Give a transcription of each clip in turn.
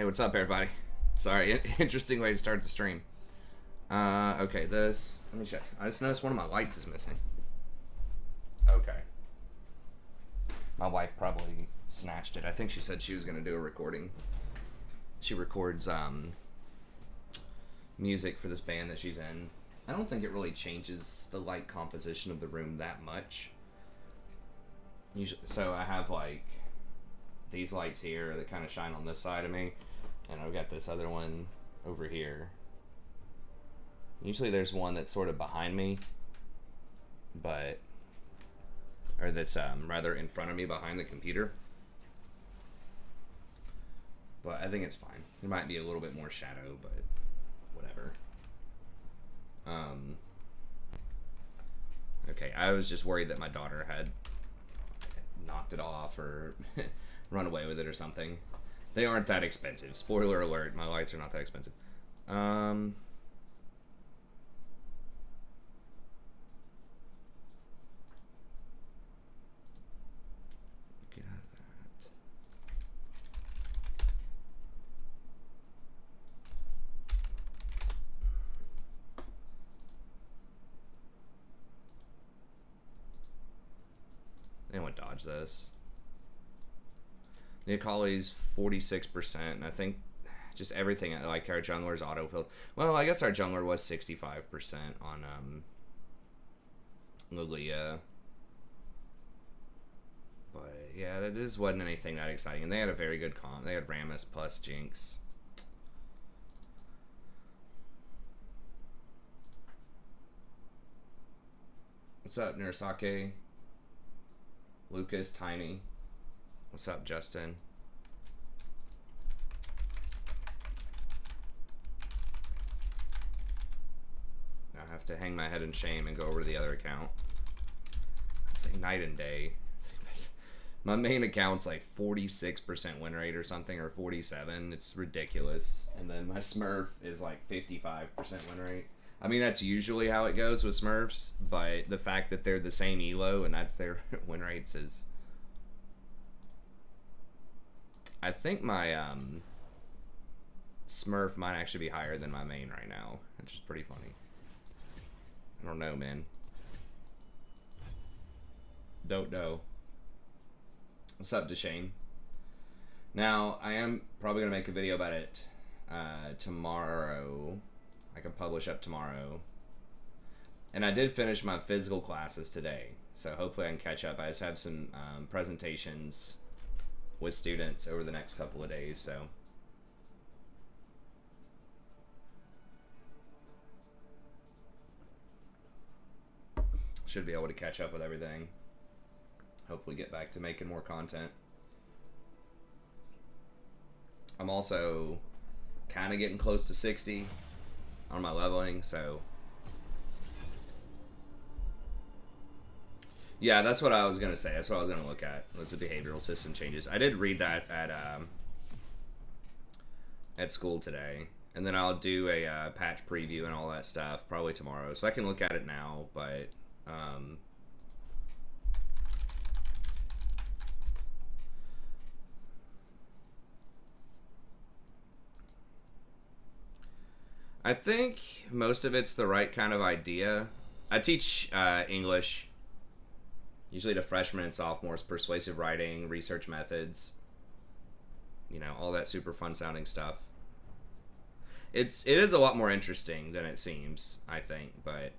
what's up, everybody? Sorry, interesting way to start the stream. Okay, this. Let me check. I just noticed one of my lights is missing. Okay. My wife probably snatched it. I think she said she was going to do a recording. She records music for this band that she's in. I don't think it really changes the light composition of the room that much. Usually, so I have like these lights here that kind of shine on this side of me, and I've got this other one over here. Usually there's one that's sort of behind me, but or that's rather in front of me behind the computer. But I think it's fine. There might be a little bit more shadow, but whatever. Okay, I was just worried that my daughter had knocked it off or run away with it or something. They aren't that expensive. Spoiler alert, my lights are not that expensive. Get out of that. Anyone dodge this? The Akali's 46%, and I think just everything, like our jungler's autofill. Well, I guess our jungler was 65% on Lilia. But yeah, that just wasn't anything that exciting. And they had a very good comp. They had Rammus plus Jinx. What's up, Nurasake? Lucas, Tiny. What's up, Justin? I have to hang my head in shame and go over to the other account. It's like night and day. My main account's like 46% win rate or something, or 47. It's ridiculous. And then my Smurf is like 55% win rate. I mean, that's usually how it goes with Smurfs, but the fact that they're the same elo and that's their win rates is... I think my Smurf might actually be higher than my main right now, which is pretty funny. I don't know, man. Don't know. What's up, Deshane? Now, I am probably going to make a video about it tomorrow. I can publish up tomorrow. And I did finish my physical classes today, so hopefully I can catch up. I just have some presentations with students over the next couple of days, so should be able to catch up with everything. Hopefully get back to making more content. I'm also kind of getting close to 60 on my leveling, so yeah, that's what I was gonna say. That's what I was gonna look at. Was the behavioral system changes. I did read that at school today, and then I'll do a patch preview and all that stuff probably tomorrow. So I can look at it now, but I think most of it's the right kind of idea. I teach English. Usually to freshmen and sophomores, persuasive writing, research methods, you know, all that super fun sounding stuff. It is a lot more interesting than it seems, I think, but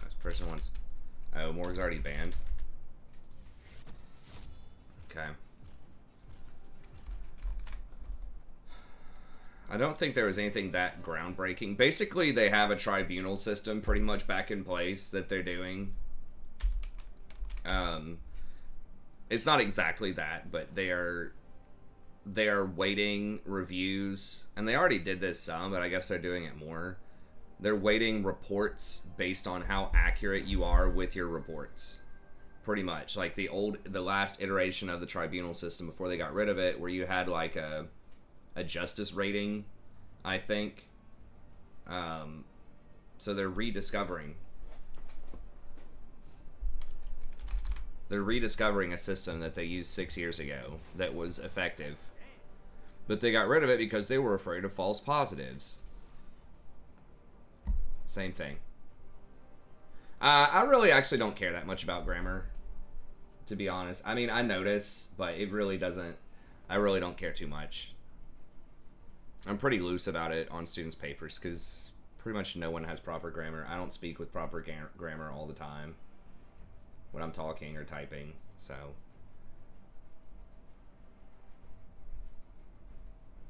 this person wants... Oh, Morg's already banned. Okay. I don't think there was anything that groundbreaking. Basically, they have a tribunal system pretty much back in place that they're doing. It's not exactly that, but they are weighting reviews, and they already did this some, but I guess they're doing it more. They're weighting reports based on how accurate you are with your reports. Pretty much like the last iteration of the tribunal system before they got rid of it, where you had like a justice rating, I think, So they're rediscovering. They're rediscovering a system that they used 6 years ago that was effective. But they got rid of it because they were afraid of false positives. Same thing. I really actually don't care that much about grammar, to be honest. I mean, I notice, but it really doesn't... I really don't care too much. I'm pretty loose about it on students' papers because pretty much no one has proper grammar. I don't speak with proper grammar all the time when I'm talking or typing, so...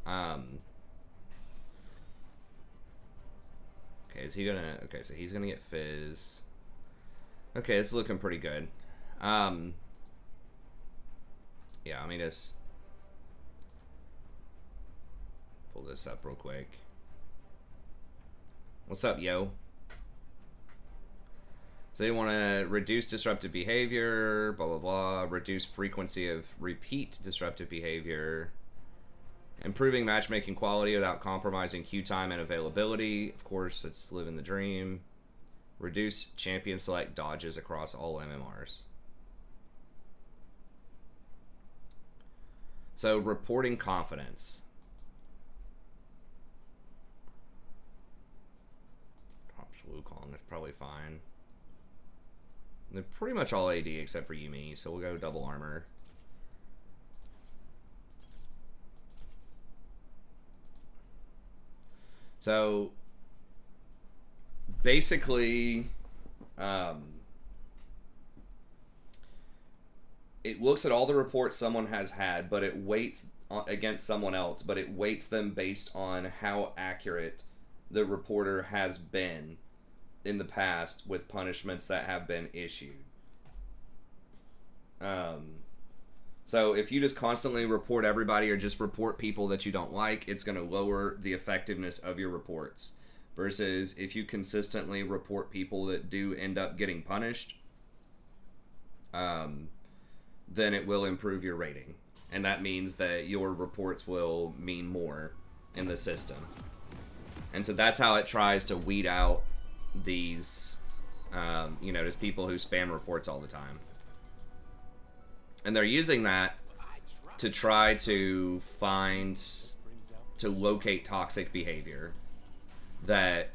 Okay, is he gonna... Okay, so he's gonna get Fizz. Okay, this is looking pretty good. Yeah, let me just pull this up real quick. What's up, yo? So they want to reduce disruptive behavior, blah, blah, blah. Reduce frequency of repeat disruptive behavior. Improving matchmaking quality without compromising queue time and availability. Of course, it's living the dream. Reduce champion select dodges across all MMRs. So, reporting confidence. Drops Wukong, that's probably fine. They're pretty much all AD except for Yuumi, so we'll go double armor. So, basically, it looks at all the reports someone has had, but it weights against someone else, but it weights them based on how accurate the reporter has been in the past with punishments that have been issued. So if you just constantly report everybody or just report people that you don't like, it's going to lower the effectiveness of your reports. Versus if you consistently report people that do end up getting punished, then it will improve your rating. And that means that your reports will mean more in the system. And so that's how it tries to weed out these, just people who spam reports all the time. And they're using that to try to locate toxic behavior that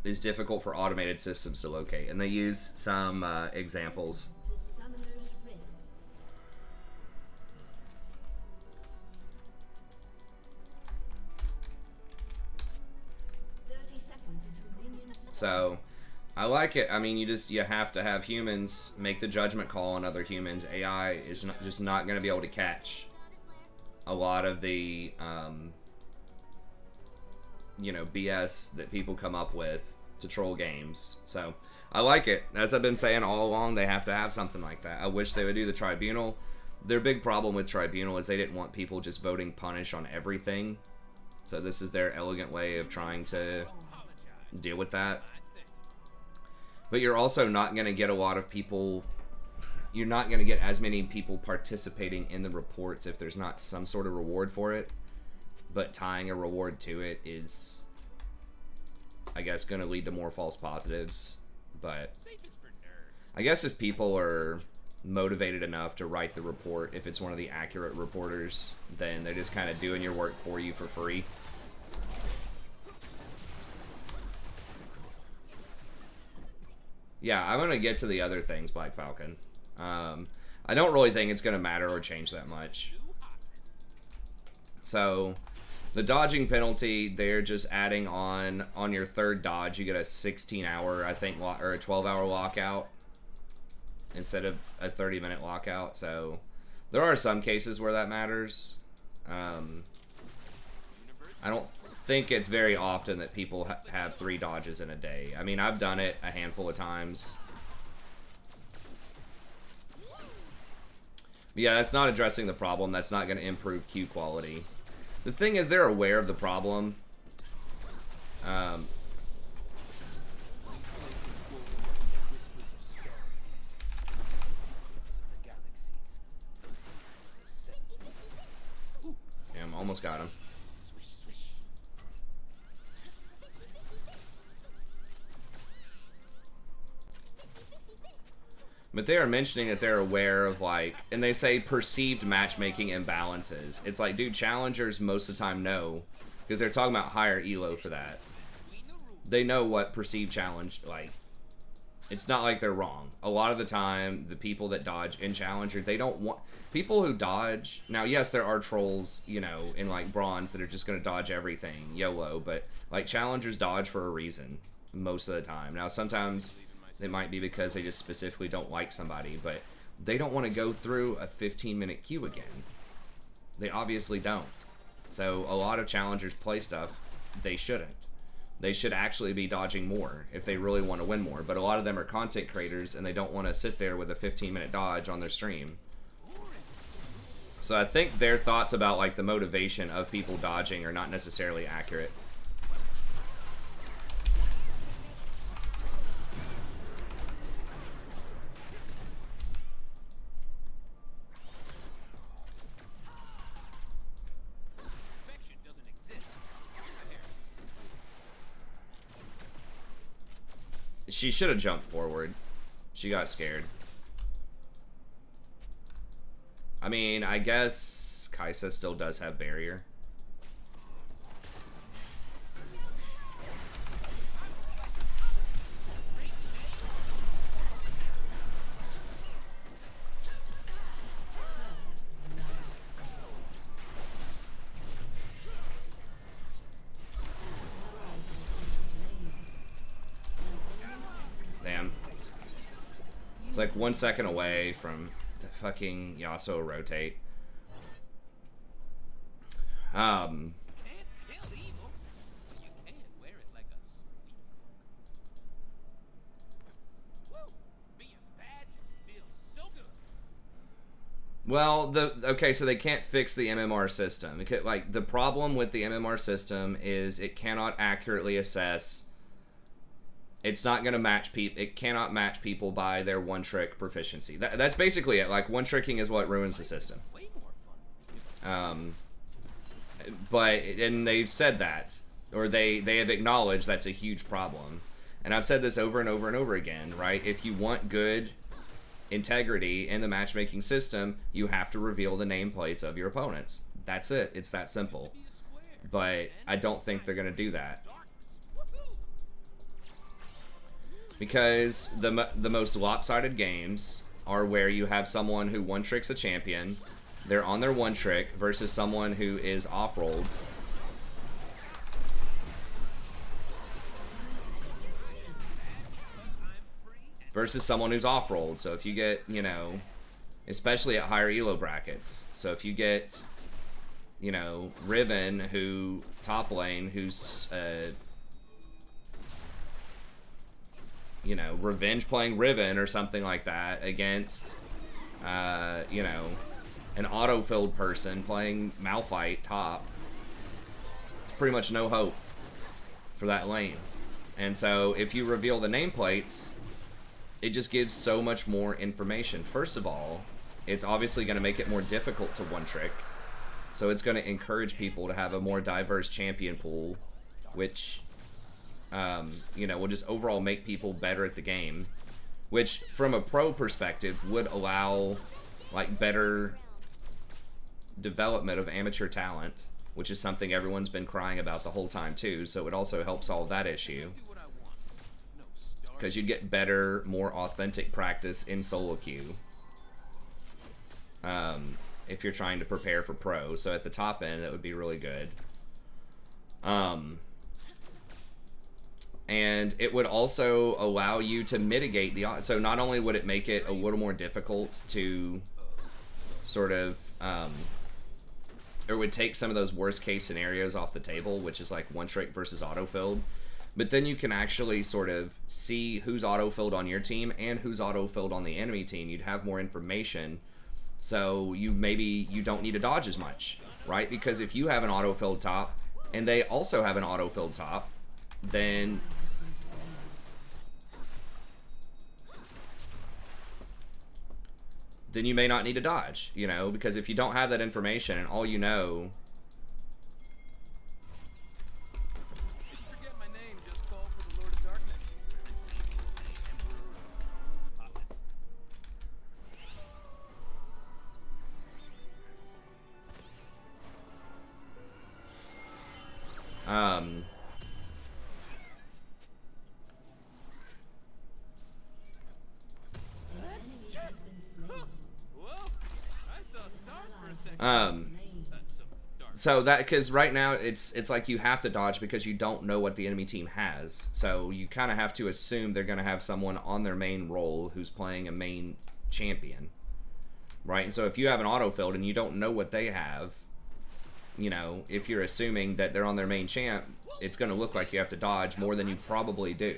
is difficult for automated systems to locate. And they use some examples. So, I like it. I mean, you have to have humans make the judgment call on other humans. AI is just not going to be able to catch a lot of the, BS that people come up with to troll games. So, I like it. As I've been saying all along, they have to have something like that. I wish they would do the tribunal. Their big problem with tribunal is they didn't want people just voting punish on everything. So, this is their elegant way of trying to deal with that. But you're also not going to get a lot of people, you're not going to get as many people participating in the reports if there's not some sort of reward for it. But tying a reward to it is, I guess, going to lead to more false positives. But I guess if people are motivated enough to write the report, if it's one of the accurate reporters, then they're just kind of doing your work for you for free. Yeah, I'm going to get to the other things, Black Falcon. I don't really think it's going to matter or change that much. So, the dodging penalty, they're just adding on your third dodge, you get a 16-hour, I think, or a 12-hour lockout instead of a 30-minute lockout. So, there are some cases where that matters. I don't think it's very often that people have 3 dodges in a day. I mean, I've done it a handful of times. But yeah, that's not addressing the problem. That's not going to improve queue quality. The thing is, they're aware of the problem. Yeah, almost got him. But they are mentioning that they're aware of, like, and they say perceived matchmaking imbalances. It's like, dude, challengers most of the time know, because they're talking about higher elo for that. They know what perceived challenge, like, it's not like they're wrong. A lot of the time, the people that dodge in Challenger, they don't want... People who dodge... Now, yes, there are trolls, you know, in, like, Bronze that are just going to dodge everything, YOLO, but, like, Challengers dodge for a reason most of the time. Now, sometimes it might be because they just specifically don't like somebody, but they don't want to go through a 15-minute queue again. They obviously don't. So, a lot of Challengers play stuff they shouldn't. They should actually be dodging more if they really want to win more. But a lot of them are content creators, and they don't want to sit there with a 15-minute dodge on their stream. So I think their thoughts about, like, the motivation of people dodging are not necessarily accurate. She should have jumped forward. She got scared. I mean, I guess Kaisa still does have barrier. Damn. It's like 1 second away from the fucking Yasuo rotate. Well, okay, so they can't fix the MMR system. Because, like, the problem with the MMR system is it cannot accurately assess. It's not going to match people. It cannot match people by their one-trick proficiency. That's basically it. Like, one-tricking is what ruins the system. But, and they've said that, or they have acknowledged that's a huge problem. And I've said this over and over and over again, right? If you want good integrity in the matchmaking system, you have to reveal the nameplates of your opponents. That's it. It's that simple. But I don't think they're going to do that. Because the most lopsided games are where you have someone who one-tricks a champion, they're on their one-trick, versus someone who is off-rolled. Versus someone who's off-rolled. So if you get, you know, especially at higher elo brackets. So if you get, you know, Riven, who, top lane, who's, you know, Revenge playing Riven or something like that against, you know, an auto-filled person playing Malphite top. It's pretty much no hope for that lane. And so if you reveal the nameplates, it just gives so much more information. First of all, it's obviously going to make it more difficult to one-trick. So it's going to encourage people to have a more diverse champion pool, which, you know, will just overall make people better at the game. Which, from a pro perspective, would allow, like, better development of amateur talent, which is something everyone's been crying about the whole time, too. So it would also help solve that issue. Because you'd get better, more authentic practice in solo queue. If you're trying to prepare for pro. So at the top end, that would be really good. And it would also allow you to mitigate the... So not only would it make it a little more difficult to sort of... or would take some of those worst case scenarios off the table, which is like one-trick versus auto-filled. But then you can actually sort of see who's auto-filled on your team and who's auto-filled on the enemy team. You'd have more information, so you don't need to dodge as much, right? Because if you have an auto-filled top and they also have an auto-filled top, then you may not need to dodge, you know? Because if you don't have that information and all you know... So that, because right now it's like you have to dodge because you don't know what the enemy team has. So you kind of have to assume they're going to have someone on their main role who's playing a main champion, right? And so if you have an autofill and you don't know what they have, you know, if you're assuming that they're on their main champ, it's going to look like you have to dodge more than you probably do.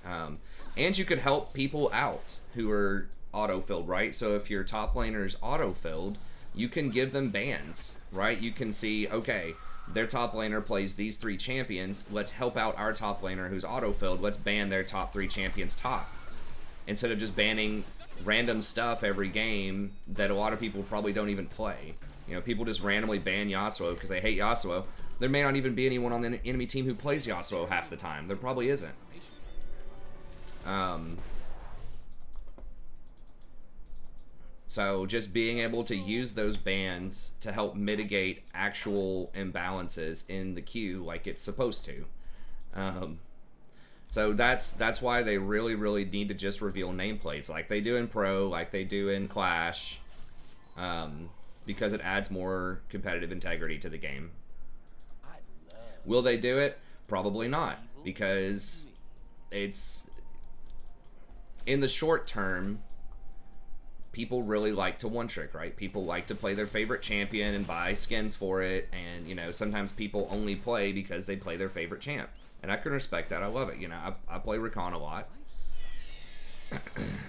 And you could help people out who are autofilled, right? So if your top laner's autofilled, you can give them bans, right? You can see, okay, their top laner plays these 3 champions. Let's help out our top laner who's autofilled. Let's ban their top 3 champions top. Instead of just banning random stuff every game that a lot of people probably don't even play. You know, people just randomly ban Yasuo because they hate Yasuo. There may not even be anyone on the enemy team who plays Yasuo half the time. There probably isn't. So just being able to use those bans to help mitigate actual imbalances in the queue like it's supposed to. So that's why they really need to just reveal nameplates like they do in Pro, like they do in Clash, because it adds more competitive integrity to the game. Will they do it? Probably not, because it's in the short term. People really like to one-trick, right? People like to play their favorite champion and buy skins for it, and, you know, sometimes people only play because they play their favorite champ. And I can respect that. I love it. You know, I play Rakan a lot.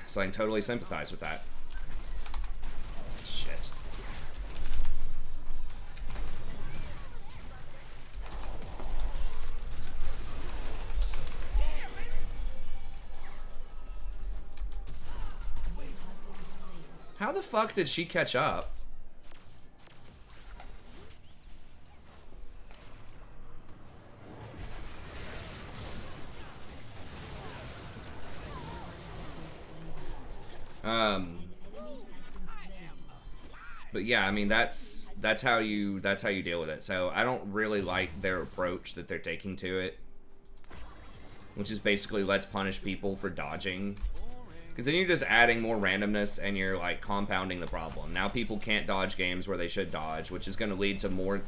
So I can totally sympathize with that. Shit. How the fuck did she catch up? But yeah, I mean that's how you deal with it. So I don't really like their approach that they're taking to it, which is basically let's punish people for dodging. Because then you're just adding more randomness and you're like compounding the problem. Now people can't dodge games where they should dodge, which is going to lead to more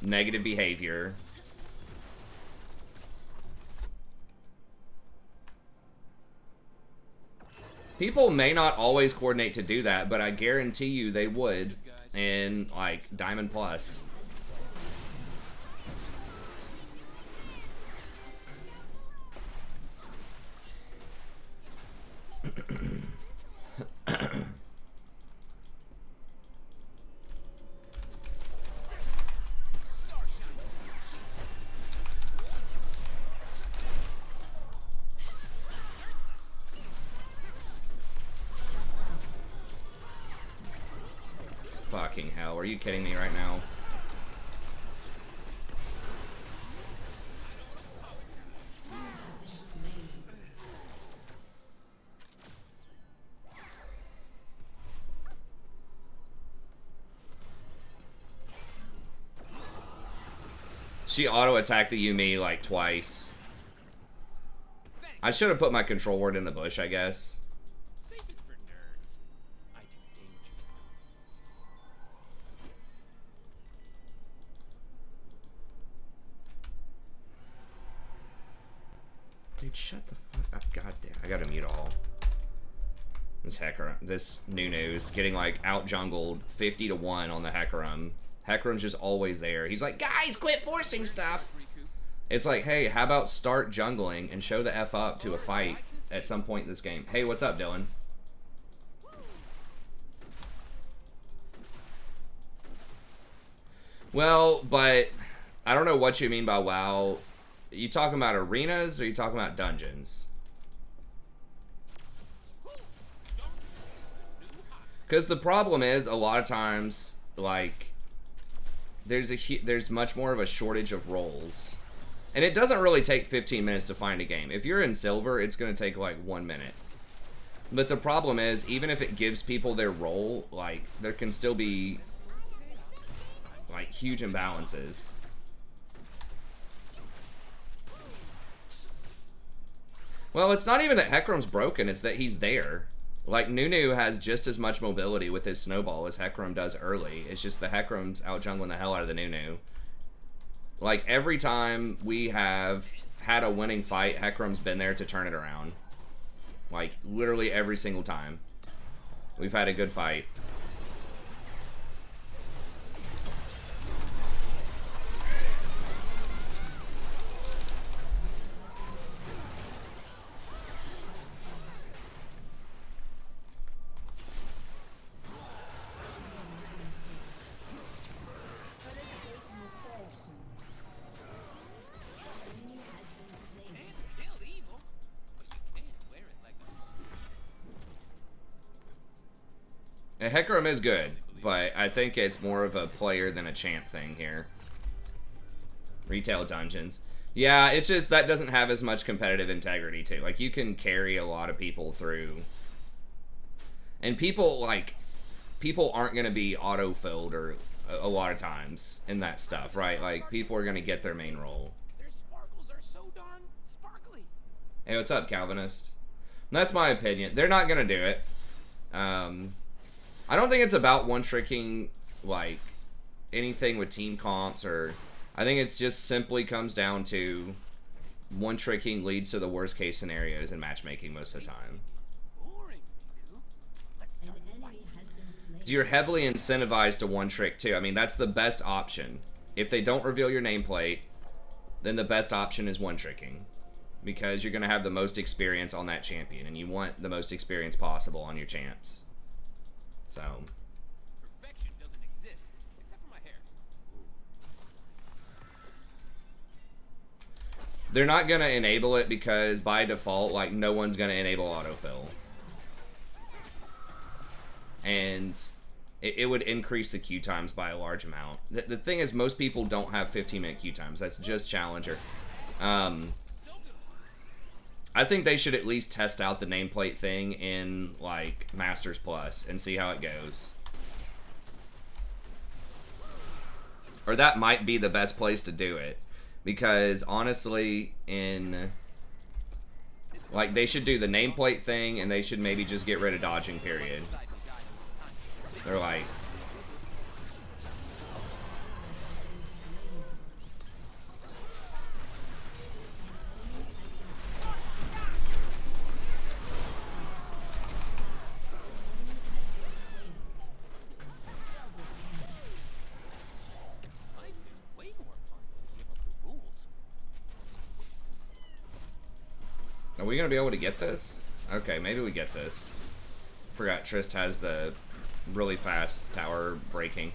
negative behavior. People may not always coordinate to do that, but I guarantee you they would in like Diamond Plus. Fucking hell, are you kidding me right now? She auto-attacked the Yumi like twice. I should have put my control word in the bush, I guess. Dude, shut the fuck up. God damn. I gotta mute all. This Hecarim, this Nunu's getting like out jungled 50 to 1 on the Hecarim. Hecarim's just always there. He's like, guys, quit forcing stuff. It's like, hey, how about start jungling and show the F up to a fight at some point in this game? Hey, what's up, Dylan? Well, but I don't know what you mean by WoW. Are you talking about arenas or are you talking about dungeons? Because the problem is, a lot of times, like, there's much more of a shortage of roles. And it doesn't really take 15 minutes to find a game. If you're in silver, it's going to take, like, 1 minute. But the problem is, even if it gives people their role, like, there can still be, like, huge imbalances. Well, it's not even that Hecarim's broken, it's that he's there. Like, Nunu has just as much mobility with his snowball as Hecarim does early. It's just the Hecarim's out jungling the hell out of the Nunu. Like, every time we have had a winning fight, Hecarim's been there to turn it around. Like, literally every single time we've had a good fight. Hecarim is good, but I think it's more of a player than a champ thing here. Retail dungeons. Yeah, it's just that doesn't have as much competitive integrity too. Like, you can carry a lot of people through. And people aren't going to be auto-filled or a lot of times in that stuff, right? Like, people are going to get their main role. Their sparkles are so darn sparkly. Hey, what's up, Calvinist? That's my opinion. They're not going to do it. I don't think it's about one-tricking, like, anything with team comps, or I think it's just simply comes down to one-tricking leads to the worst-case scenarios in matchmaking most of the time. You're heavily incentivized to one-trick, too. I mean, that's the best option. If they don't reveal your nameplate, then the best option is one-tricking, because you're going to have the most experience on that champion, and you want the most experience possible on your champs. So Perfection doesn't exist, except for my hair. they're not going to enable it because by default, like, no one's going to enable autofill. And it would increase the queue times by a large amount. The thing is, most people don't have 15-minute queue times. That's just Challenger. I think they should at least test out the nameplate thing in, like, Masters Plus and see how it goes. Or that might be the best place to do it. Because, honestly, like, they should do the nameplate thing, and they should maybe just get rid of dodging, period. They're like... Are we gonna be able to get this? Okay, maybe we get this. Forgot Trist has the really fast tower breaking.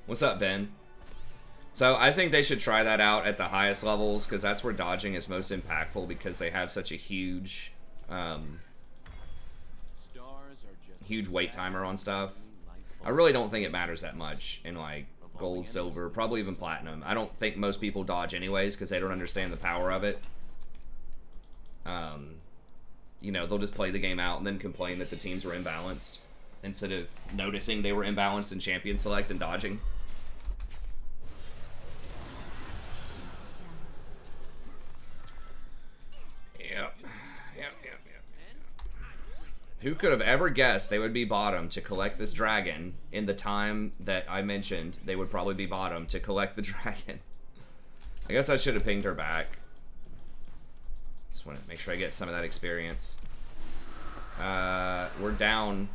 What's up, Ben? So I think they should try that out at the highest levels, because that's where dodging is most impactful, because they have such a huge huge wait timer on stuff. I really don't think it matters that much in, like, gold, silver, probably even platinum. I don't think most people dodge anyways because they don't understand the power of it. You know, they'll just play the game out and then complain that the teams were imbalanced instead of noticing they were imbalanced in champion select and dodging. Yep. Who could have ever guessed they would be bottom to collect this dragon in the time that I mentioned they would probably be bottom to collect the dragon? I guess I should have pinged her back. Just want to make sure I get some of that experience. We're down.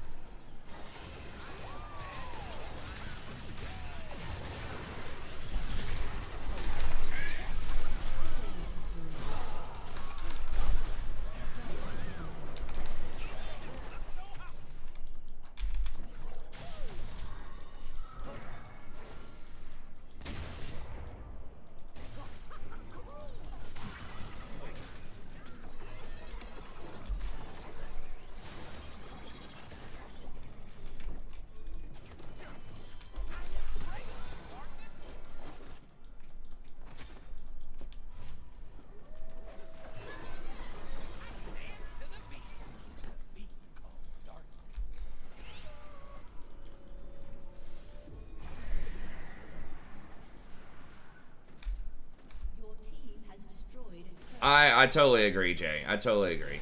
I totally agree, Jay. I totally agree.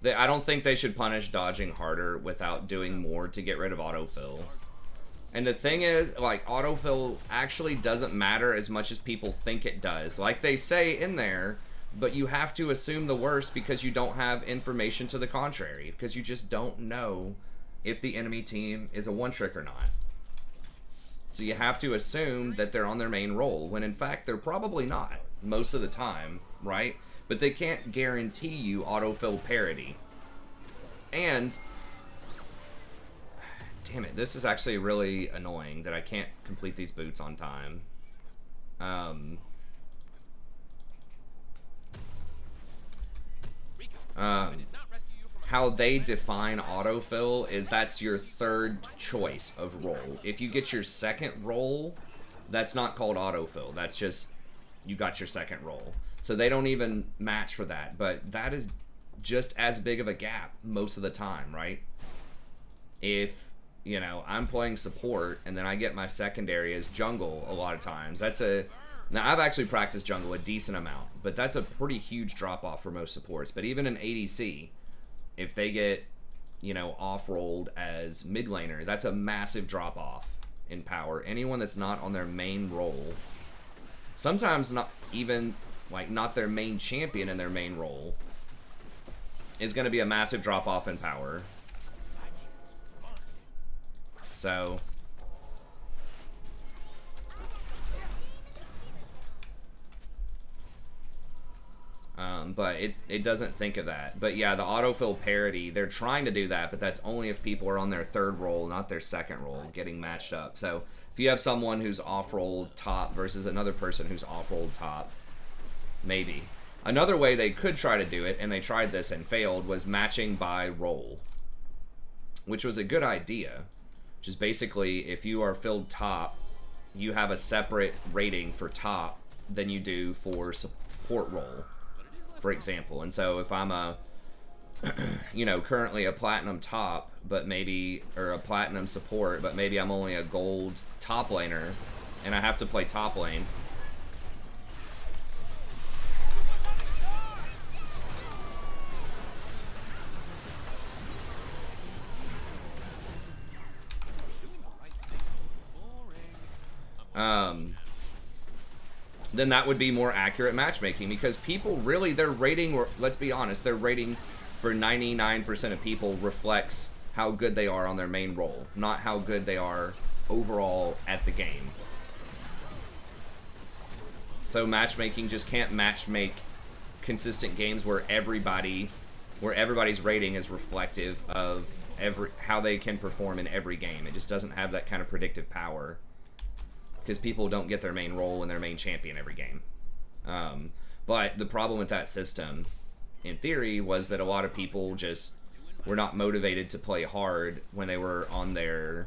I don't think they should punish dodging harder without doing more to get rid of autofill. And the thing is, like, autofill actually doesn't matter as much as people think it does. Like they say in there, but you have to assume the worst because you don't have information to the contrary. Because you just don't know if the enemy team is a one-trick or not. So you have to assume that they're on their main role, when in fact they're probably not, most of the time, right? But they can't guarantee you autofill parity. And, damn it, this is actually really annoying that I can't complete these boots on time. How they define autofill is that's your third choice of role. If you get your second role, that's not called autofill. That's just, you got your second role. So they don't even match for that. But that is just as big of a gap most of the time, right? If, you know, I'm playing support and then I get my secondary as jungle a lot of times, that's a... Now, I've actually practiced jungle a decent amount, but that's a pretty huge drop-off for most supports. But even in ADC, if they get, you know, off-rolled as mid laner, that's a massive drop-off in power. Anyone that's not on their main role, sometimes not even, like, not their main champion in their main role, is going to be a massive drop-off in power. So... but it doesn't think of that. But yeah, the autofill parity, they're trying to do that, but that's only if people are on their third role, not their second role, getting matched up. So if you have someone who's off-rolled top versus another person who's off-rolled top, maybe. Another way they could try to do it, and they tried this and failed, was matching by role, which was a good idea. Which is basically, if you are filled top, you have a separate rating for top than you do for support role, for example. And so if I'm a, you know, currently a platinum top, but maybe, or a platinum support, but maybe I'm only a gold top laner, and I have to play top lane. Then that would be more accurate matchmaking, because people really, their rating, or let's be honest, their rating for 99% of people reflects how good they are on their main role, not how good they are overall at the game. So matchmaking just can't matchmake consistent games where everybody's rating is reflective of how they can perform in every game. It just doesn't have that kind of predictive power, because people don't get their main role and their main champion every game. But the problem with that system, in theory, was that a lot of people just were not motivated to play hard when they were on their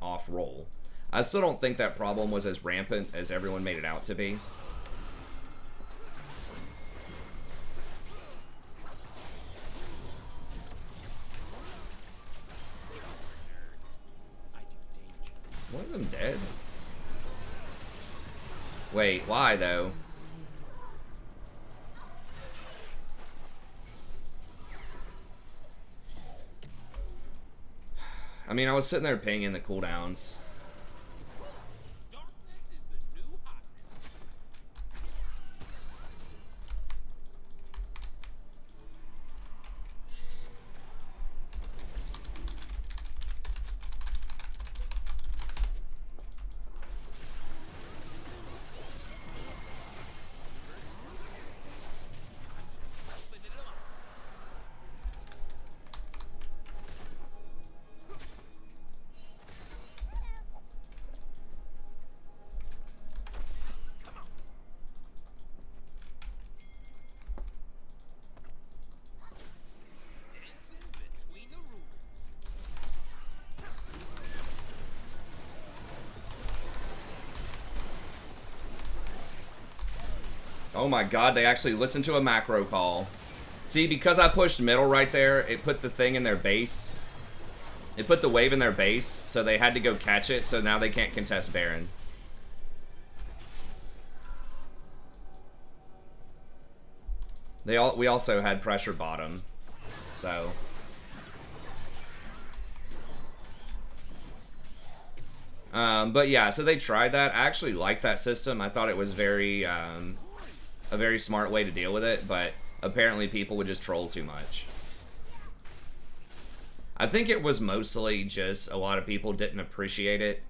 off role. I still don't think that problem was as rampant as everyone made it out to be. One of them dead? Wait, why though? I mean, I was sitting there pinging the cooldowns. Oh my god, they actually listened to a macro call. See, because I pushed middle right there, it put the thing in their base. It put the wave in their base, so they had to go catch it, so now they can't contest Baron. We also had pressure bottom, so. But yeah, so they tried that. I actually liked that system. I thought it was very a very smart way to deal with it, but apparently people would just troll too much. I think it was mostly just a lot of people didn't appreciate it,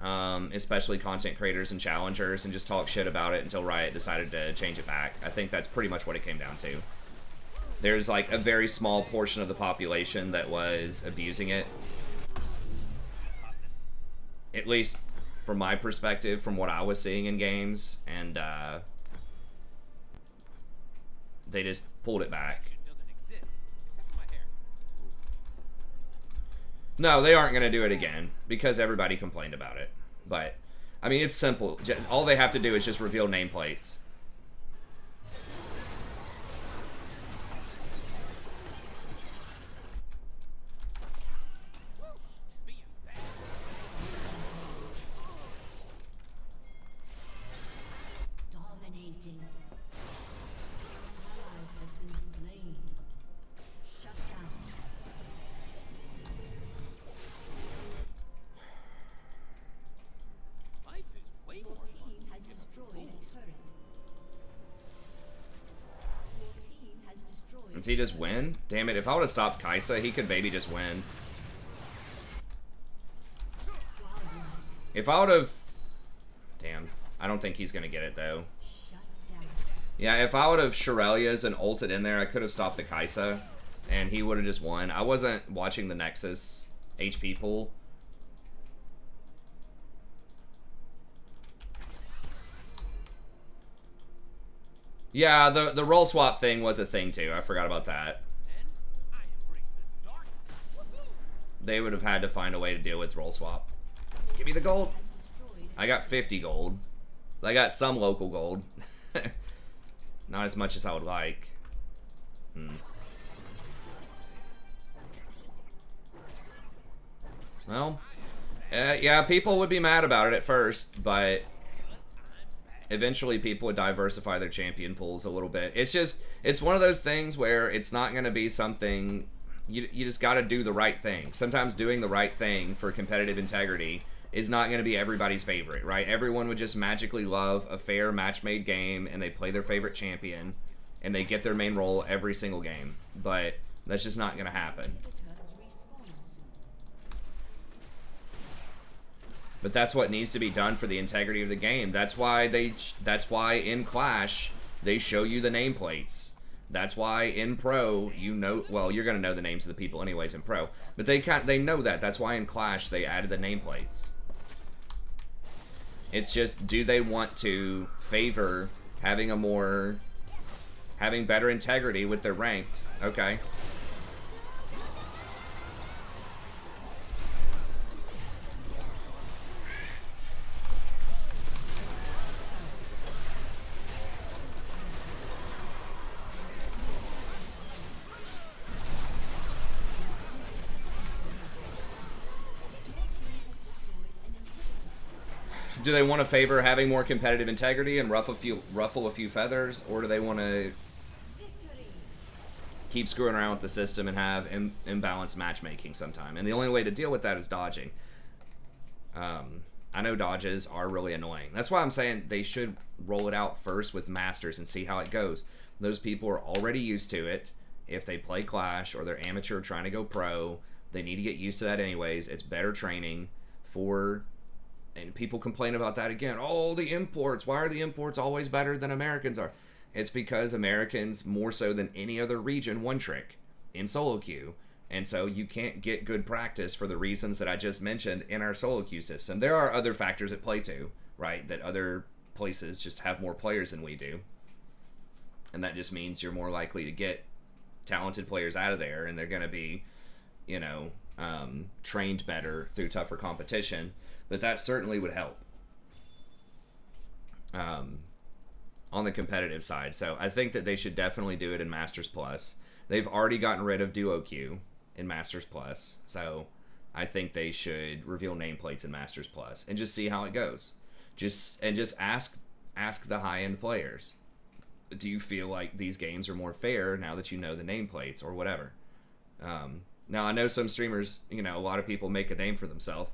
especially content creators and challengers, and just talk shit about it until Riot decided to change it back. I think that's pretty much what it came down to. There's like a very small portion of the population that was abusing it. At least from my perspective, from what I was seeing in games, and they just pulled it back. No, they aren't going to do it again because everybody complained about it. But, I mean, it's simple. All they have to do is just reveal nameplates. Dominating. Ally has been slain. Shut down. Life is way more fun. Your team has destroyed a turret. Your team has destroyed. Does he just win? Damn it, if I would have stopped Kaisa, he could maybe just win. If I would have... Damn. I don't think he's going to get it, though. Shut down. Yeah, if I would have Shirelia's and ulted in there, I could have stopped the Kaisa, and he would have just won. I wasn't watching the Nexus HP pool. Yeah, the role swap thing was a thing, too. I forgot about that. Then I embrace the dark. Woohoo! They would have had to find a way to deal with role swap. Give me the gold. Has destroyed. I got 50 gold. I got some local gold. Not as much as I would like. Well, yeah, people would be mad about it at first, but eventually people would diversify their champion pools a little bit. It's one of those things where it's not going to be something, you just got to do the right thing. Sometimes doing the right thing for competitive integrity is not going to be everybody's favorite, right? Everyone would just magically love a fair match-made game, and they play their favorite champion, and they get their main role every single game. But that's just not going to happen. But that's what needs to be done for the integrity of the game. That's why in Clash they show you the nameplates. That's why in Pro well, you're gonna know the names of the people anyways in Pro, but they know that. That's why in Clash they added the nameplates. It's just, do they want to favor having better integrity with their ranked? Okay. Do they want to favor having more competitive integrity and ruffle a few feathers, or do they want to keep screwing around with the system and have imbalanced matchmaking sometime? And the only way to deal with that is dodging. I know dodges are really annoying. That's why I'm saying they should roll it out first with Masters and see how it goes. Those people are already used to it. If they play Clash or they're amateur trying to go pro, they need to get used to that anyways. It's better training for... And people complain about that again. Oh, the imports. Why are the imports always better than Americans are? It's because Americans, more so than any other region, one trick in solo queue. And so you can't get good practice for the reasons that I just mentioned in our solo queue system. There are other factors at play too, right? That other places just have more players than we do. And that just means you're more likely to get talented players out of there, and they're going to be, trained better through tougher competition. But that certainly would help on the competitive side. So I think that they should definitely do it in Masters Plus. They've already gotten rid of Duo Queue in Masters Plus. So I think they should reveal nameplates in Masters Plus and just see how it goes. Just ask the high-end players. do you feel like these games are more fair now that you know the nameplates or whatever? Now I know some streamers, you know, a lot of people make a name for themselves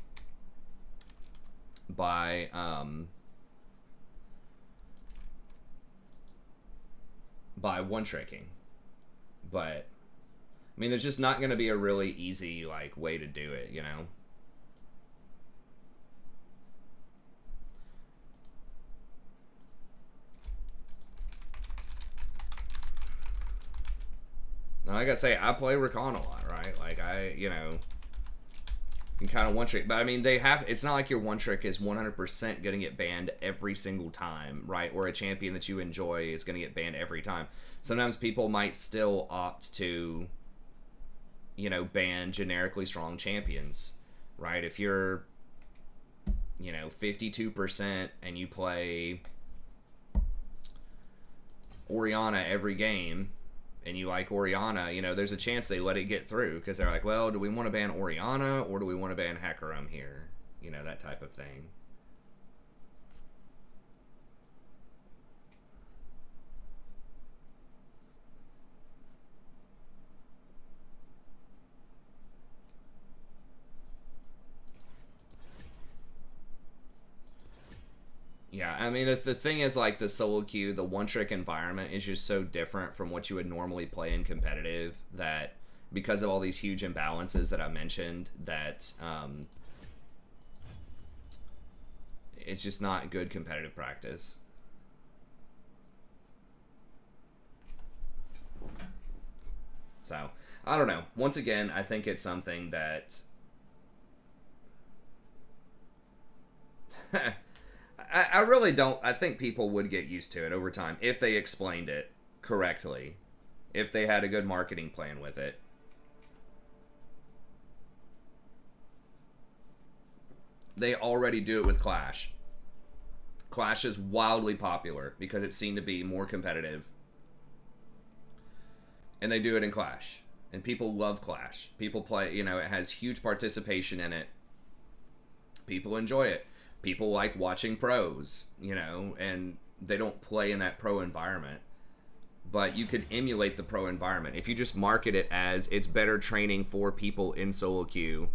by one tricking, but I mean, there's just not going to be a really easy like way to do it, you know. Now, like I say, I play Rakan a lot, right? Like you know, can kind of one trick, but I mean, it's not like your one trick is 100% going to get banned every single time, right? Or a champion that you enjoy is going to get banned every time. Sometimes people might still opt to, you know, ban generically strong champions, right? If you're, you know, 52% and you play Orianna every game, and you like Orianna, you know, there's a chance they let it get through because they're like, well, do we want to ban Orianna or do we want to ban Hackerum here? You know, that type of thing. Yeah, I mean, if the thing is, like, the solo queue, the one-trick environment is just so different from what you would normally play in competitive that because of all these huge imbalances that I mentioned, that it's just not good competitive practice. So, I don't know. Once again, I think it's something that... I really don't. I think people would get used to it over time if they explained it correctly, if they had a good marketing plan with it. They already do it with Clash. Clash is wildly popular because it seemed to be more competitive. And they do it in Clash. And people love Clash. People play, you know, it has huge participation in it. People enjoy it. People like watching pros, you know, and they don't play in that pro environment. But you could emulate the pro environment. If you just market it as it's better training for people in solo queue,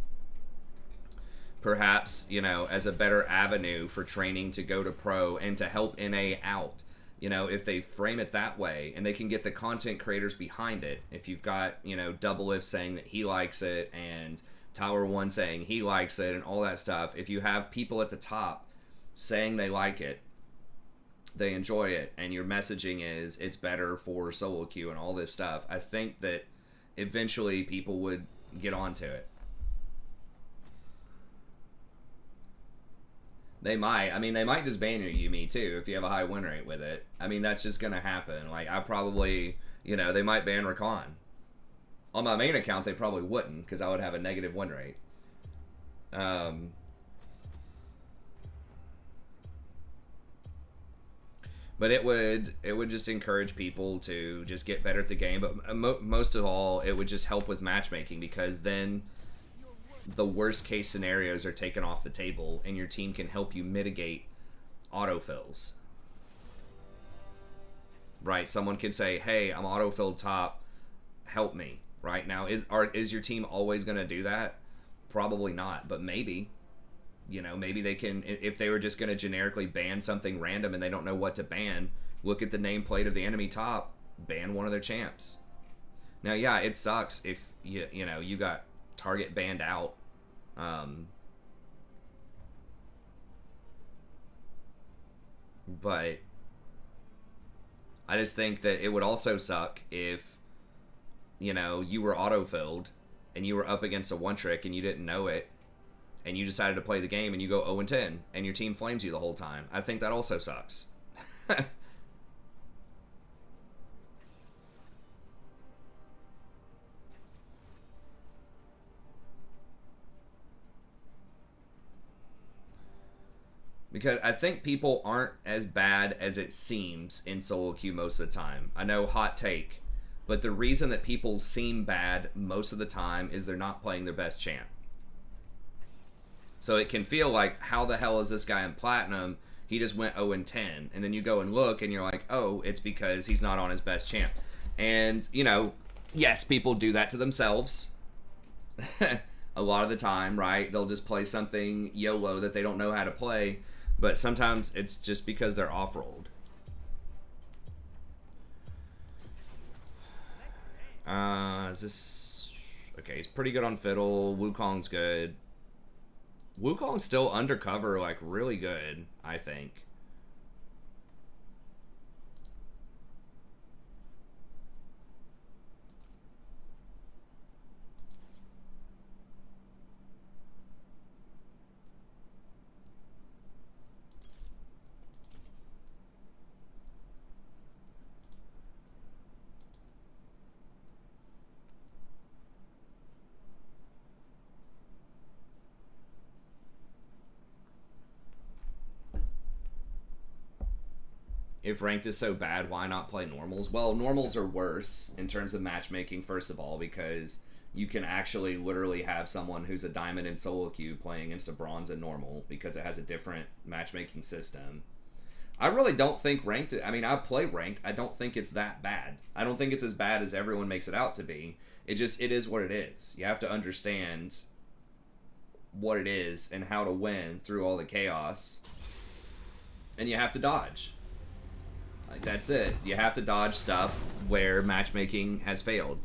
perhaps, you know, as a better avenue for training to go to pro and to help NA out. You know, if they frame it that way and they can get the content creators behind it. If you've got, you know, Double If saying that he likes it and Tower One saying he likes it and all that stuff. If you have people at the top saying they like it, they enjoy it, and your messaging is it's better for solo queue and all this stuff, I think that eventually people would get onto it. They might. I mean, they might just ban your Yumi too if you have a high win rate with it. I mean, that's just gonna happen. Like, I probably, you know, they might ban Rakan. On my main account, they probably wouldn't, because I would have a negative win rate. But it would just encourage people to just get better at the game. But most of all, it would just help with matchmaking, because then the worst case scenarios are taken off the table, and your team can help you mitigate autofills. Right? Someone could say, "Hey, I'm autofilled top. Help me." Right now, is your team always going to do that? Probably not, but maybe. You know, maybe they can, if they were just going to generically ban something random and they don't know what to ban, look at the nameplate of the enemy top, ban one of their champs. Now, yeah, it sucks if you know, you got target banned out. But I just think that it would also suck if, you know, you were auto-filled and you were up against a one-trick and you didn't know it, and you decided to play the game and you go 0-10 and your team flames you the whole time. I think that also sucks. Because I think people aren't as bad as it seems in solo queue most of the time. I know, hot take. But the reason that people seem bad most of the time is they're not playing their best champ. So it can feel like, how the hell is this guy in Platinum he just went 0-10. And then you go and look, and you're like, oh, it's because he's not on his best champ. And, you know, yes, people do that to themselves. A lot of the time, right? They'll just play something YOLO that they don't know how to play. But sometimes it's just because they're off-rolled. Is this... Okay, he's pretty good on Fiddle. Wukong's good. Wukong's still undercover, like, really good, I think. If ranked is so bad, why not play normals? Well, normals are worse in terms of matchmaking, first of all, because you can actually literally have someone who's a diamond in solo queue playing against a bronze in normal because it has a different matchmaking system. I really don't think ranked... I mean, I play ranked. I don't think it's that bad. I don't think it's as bad as everyone makes it out to be. It is what it is. You have to understand what it is and how to win through all the chaos. And you have to dodge. Like, that's it. You have to dodge stuff where matchmaking has failed,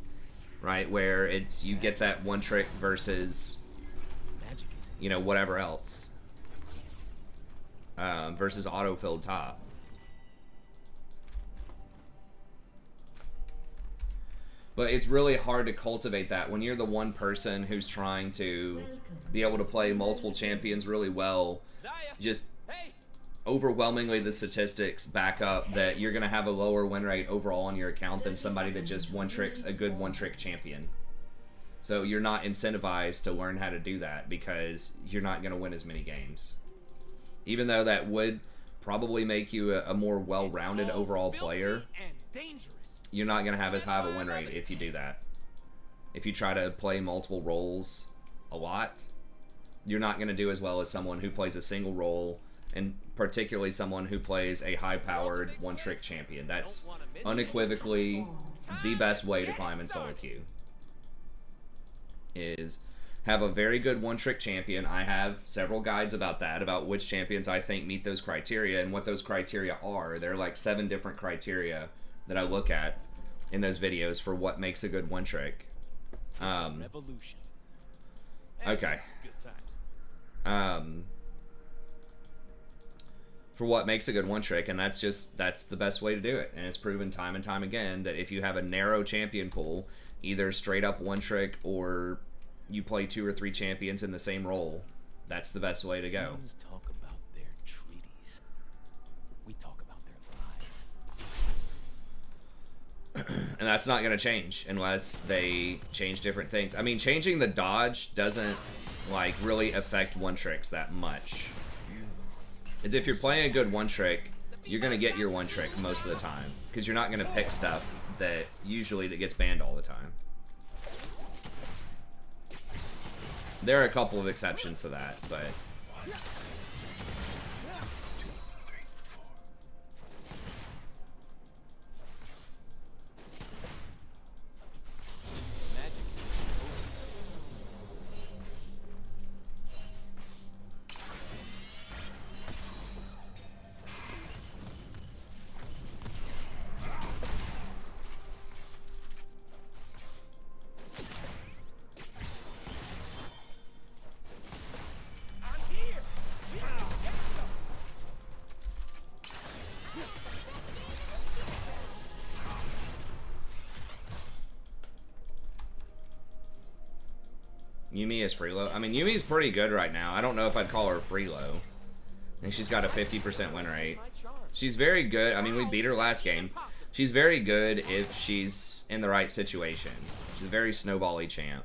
right? Where it's you get that one trick versus, you know, whatever else, versus autofilled top. But it's really hard to cultivate that when you're the one person who's trying to be able to play multiple champions really well. Just overwhelmingly the statistics back up that you're going to have a lower win rate overall on your account than somebody that just one-tricks a good one-trick champion. So you're not incentivized to learn how to do that because you're not going to win as many games. Even though that would probably make you a more well-rounded overall player, you're not going to have as high of a win rate if you do that. If you try to play multiple roles a lot, you're not going to do as well as someone who plays a single role, and particularly someone who plays a high-powered one-trick champion. That's unequivocally the best way to climb in solo queue. Is have a very good one-trick champion. I have several guides about that, about which champions I think meet those criteria and what those criteria are. There are like 7 different criteria that I look at in those videos for what makes a good one-trick. Okay. For what makes a good one trick, and that's the best way to do it. And it's proven time and time again that if you have a narrow champion pool, either straight up one trick or you play 2 or 3 champions in the same role, that's the best way to go. Humans talk about their treaties. We talk about their lies. And that's not going to change unless they change different things. I mean, changing the dodge doesn't like really affect one tricks that much. It's if you're playing a good one trick, you're going to get your one trick most of the time. Because you're not going to pick stuff that gets banned all the time. There are a couple of exceptions to that, but... Yumi is free low. I mean, Yumi's pretty good right now. I don't know if I'd call her free low. I think she's got a 50% win rate. She's very good. I mean, we beat her last game. She's very good if she's in the right situation. She's a very snowbally champ.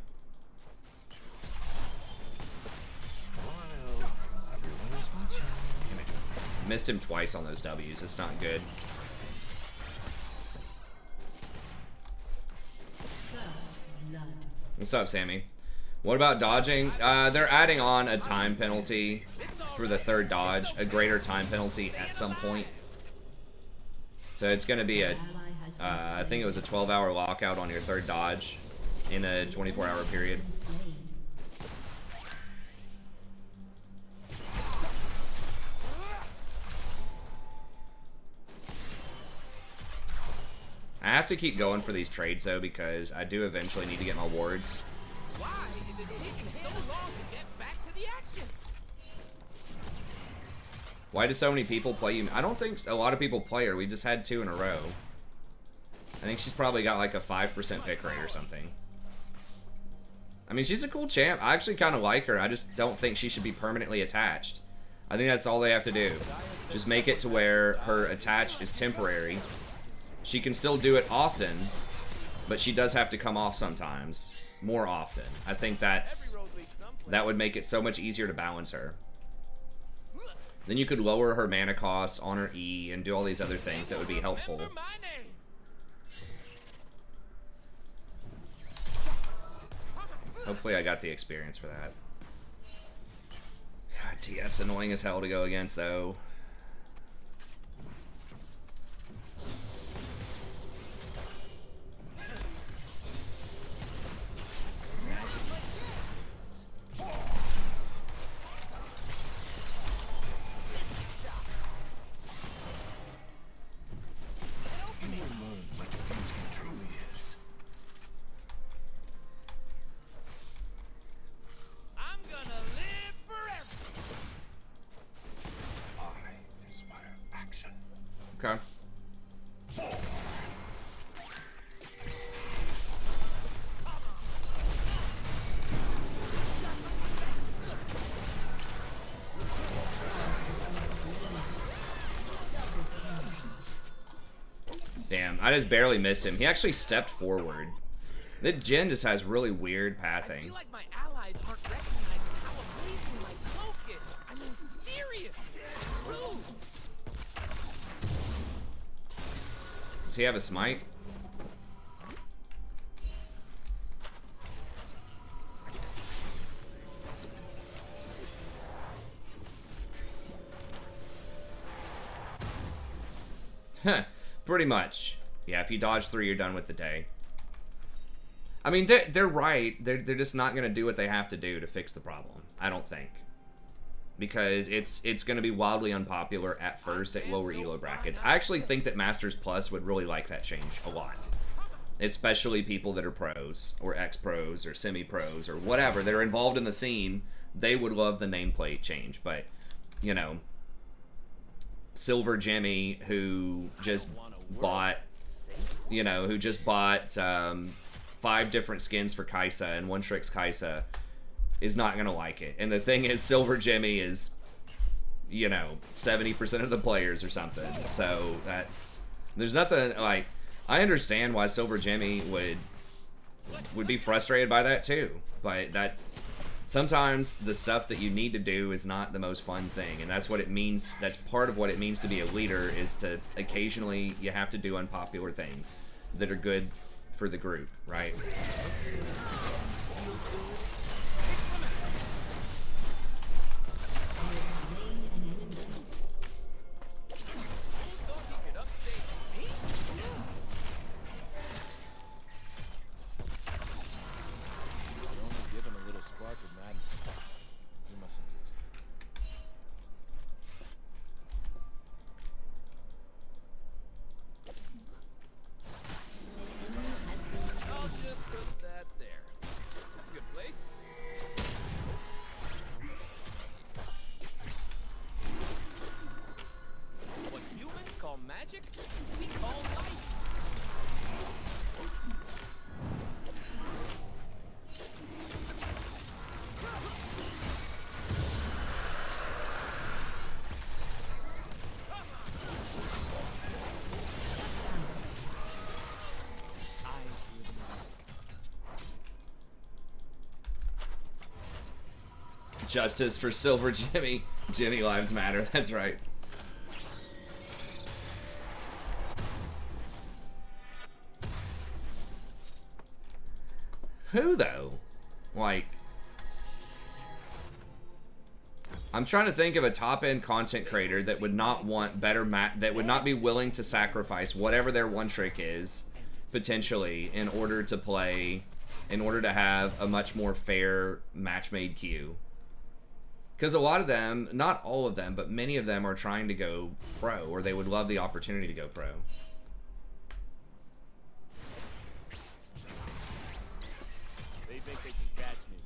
Missed him twice on those W's. It's not good. What's up, Sammy? What about dodging? They're adding on a time penalty for the third dodge, a greater time penalty at some point. So it's going to be a, I think it was a 12-hour lockout on your third dodge in a 24-hour period. I have to keep going for these trades though, because I do eventually need to get my wards. Why is it taking so long to get back to the action? Why do so many people play you? I don't think a lot of people play her. We just had 2 in a row. I think she's probably got like a 5% pick rate or something. I mean, she's a cool champ. I actually kind of like her. I just don't think she should be permanently attached. I think that's all they have to do. Just make it to where her attach is temporary. She can still do it often, but she does have to come off sometimes. More often. I think that would make it so much easier to balance her. Then you could lower her mana costs on her E and do all these other things that would be helpful. Hopefully I got the experience for that. God, TF's annoying as hell to go against though. Okay. Damn, I just barely missed him. He actually stepped forward. The Jhin just has really weird pathing. I feel like my allies aren't recognizing how amazing my cloak is. I mean, seriously. Rude. Does he have a smite? Pretty much. Yeah, if you dodge 3, you're done with the day. I mean, they're right. They're just not going to do what they have to do to fix the problem, I don't think. Because it's going to be wildly unpopular at first at lower elo brackets. I actually think that Masters Plus would really like that change a lot. Especially people that are pros, or ex-pros, or semi-pros, or whatever, that are involved in the scene. They would love the nameplate change, but, you know, Silver Jimmy, who just bought, you know, 5 different skins for Kai'Sa and One-Trick's Kai'Sa, is not gonna like it. And the thing is, Silver Jimmy is, you know, 70% of the players or something. So there's nothing, like, I understand why Silver Jimmy would be frustrated by that too. But sometimes the stuff that you need to do is not the most fun thing, and that's what it means. That's part of what it means to be a leader, is to occasionally you have to do unpopular things that are good for the group, right? Justice for Silver Jimmy. Jimmy lives matter, that's right. Who though? Like, I'm trying to think of a top-end content creator that would not want better that would not be willing to sacrifice whatever their one trick is, potentially, in order to play, in order to have a much more fair match-made queue. Because a lot of them, not all of them, but many of them are trying to go pro, or they would love the opportunity to go pro. They think they can catch me.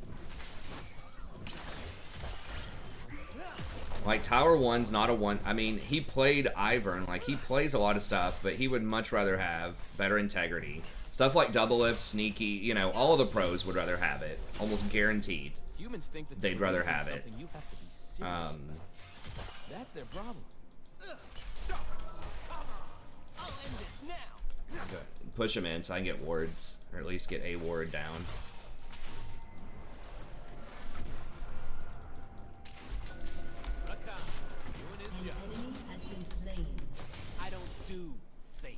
Like, Tower 1's not a one... I mean, he played Ivern. Like, he plays a lot of stuff, but he would much rather have better integrity. Stuff like Double Lift, Sneaky, you know, all of the pros would rather have it. Almost guaranteed. Humans think that They'd rather have it. You have to be serious. That's their problem. I'll end this now. Push him in so I can get wards, or at least get a ward down. Rakan, doing his An job. enemy has been slain. I don't do safe.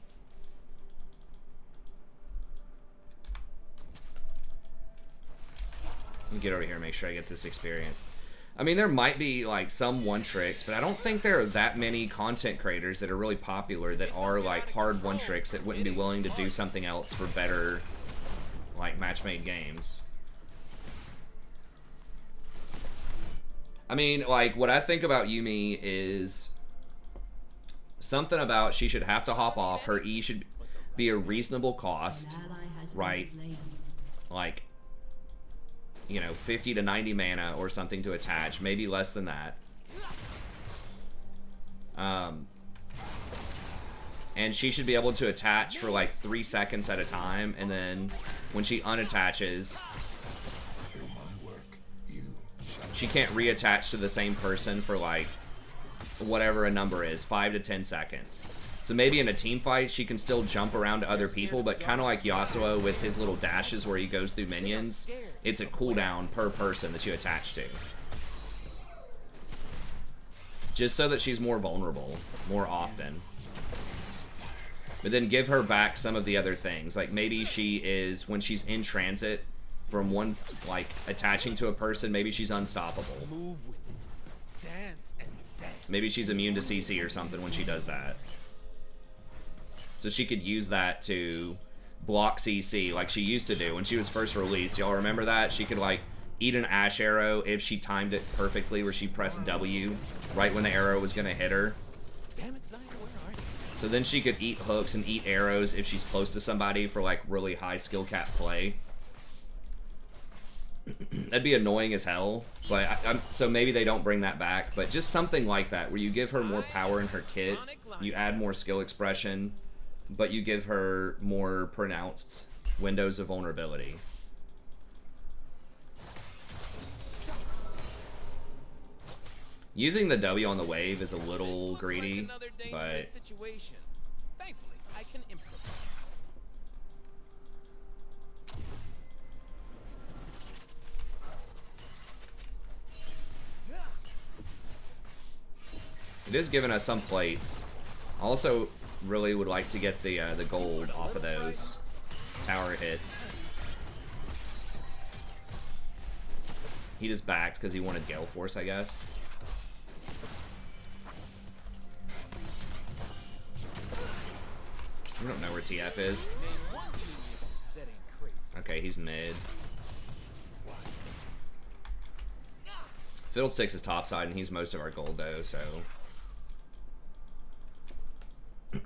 Let me get over here and make sure I get this experience. I mean, there might be, like, some one-tricks, but I don't think there are that many content creators that are really popular that are, like, hard one-tricks that wouldn't be willing to do something else for better, like, match-made games. I mean, like, what I think about Yuumi is something about she should have to hop off. Her E should be a reasonable cost, An ally has right? been slain. Like, you know, 50 to 90 mana or something to attach, maybe less than that. And she should be able to attach for like 3 seconds at a time, and then when she unattaches, she can't reattach to the same person for like whatever a number is, 5 to 10 seconds. So maybe in a team fight, she can still jump around to other people, but kind of like Yasuo with his little dashes where he goes through minions, it's a cooldown per person that you attach to. Just so that she's more vulnerable, more often. But then give her back some of the other things. Like maybe she is, when she's in transit from one, like attaching to a person, maybe she's unstoppable. Move with it. Dance and dance. Maybe she's immune to CC or something when she does that. So she could use that to block CC like she used to do when she was first released. Y'all remember that? She could like eat an Ash arrow if she timed it perfectly where she pressed W right when the arrow was going to hit her. Damn it, Zion, where are you? So then she could eat hooks and eat arrows if she's close to somebody for like really high skill cap play. That'd be annoying as hell, but so maybe they don't bring that back, but just something like that where you give her more power in her kit, you add more skill expression, but you give her more pronounced windows of vulnerability. Using the W on the wave is a little greedy, but Situation. Thankfully, I can improvise. it is giving us some plates. Also, really would like to get the gold off of those tower hits. He just backed because he wanted Gale Force, I guess. We don't know where TF is. One genius that ain't crazy. Okay, he's mid. Fiddlesticks is topside, and he's most of our gold, though, so... Gotta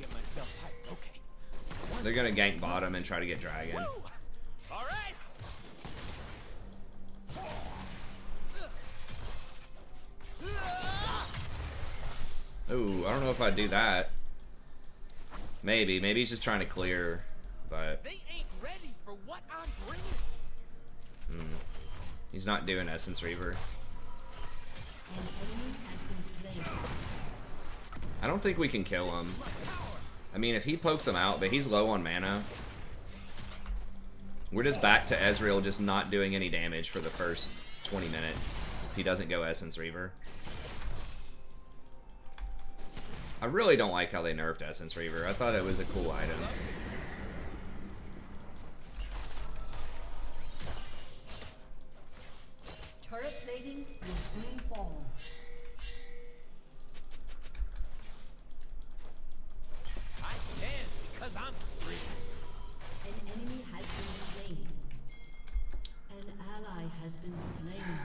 get myself hyped. Okay. They're gonna gank bottom and try to get dragon. Woo! All right. Ooh, I don't know if I'd do that. Maybe he's just trying to clear, but They ain't ready for what I'm bringing. he's not doing Essence Reaver. An enemy has been slain. I don't think we can kill him. I mean, if he pokes him out, but he's low on mana. We're just back to Ezreal just not doing any damage for the first 20 minutes if he doesn't go Essence Reaver. I really don't like how they nerfed Essence Reaver. I thought it was a cool item. plating will soon fall. I dance because I'm free. An enemy has been slain. An ally has been slain.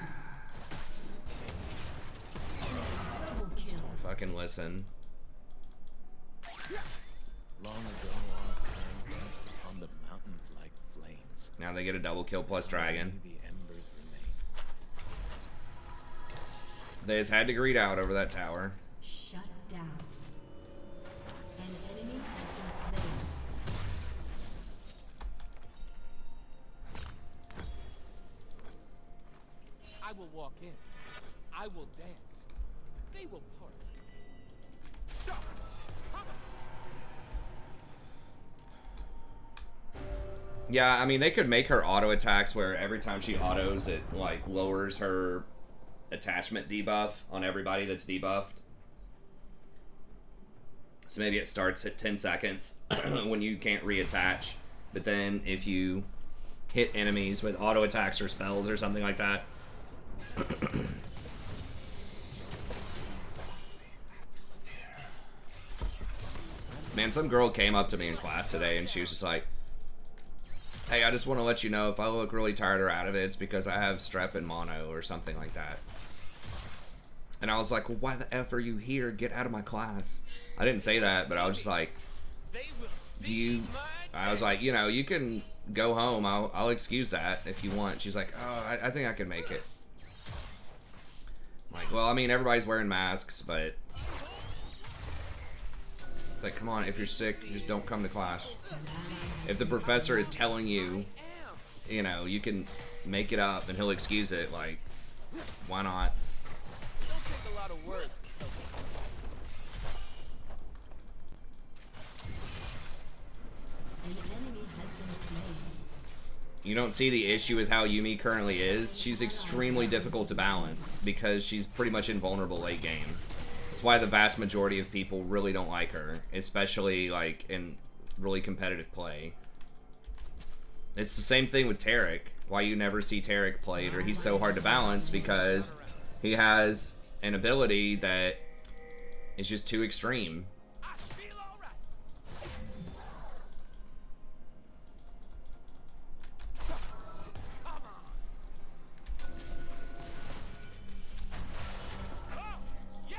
Double kill. Fucking listen. Long ago, our sun danced upon the mountains like flames. Now they get a double kill plus dragon. Only the embers remain. They just had to greed out over that tower. Shut down. An enemy has been slain. I will walk in. I will dance. They will part. Yeah, I mean, they could make her auto attacks where every time she autos, it, like, lowers her attachment debuff on everybody that's debuffed. So maybe it starts at 10 seconds when you can't reattach. But then if you hit enemies with auto attacks or spells or something like that. Man, some girl came up to me in class today and she was just like, hey, I just want to let you know if I look really tired or out of it, it's because I have strep and mono or something like that. And I was like, well, why the F are you here? Get out of my class. I didn't say that, but I was just like, do you... I was like, you know, you can go home. I'll excuse that if you want. She's like, oh, I think I can make it. I'm like, well, I mean, everybody's wearing masks, but... Like, come on, if you're sick, just don't come to class. If the professor is telling you, you know, you can make it up and he'll excuse it, like, why not? Don't take a lot of work. An enemy has been slain. You don't see the issue with how Yumi currently is. She's extremely difficult to balance because she's pretty much invulnerable late game. That's why the vast majority of people really don't like her, especially like in really competitive play. It's the same thing with Tarek. Why you never see Tarek played, or he's so hard to balance because he has an ability that is just too extreme. I feel alright. Come on. Oh, yeah.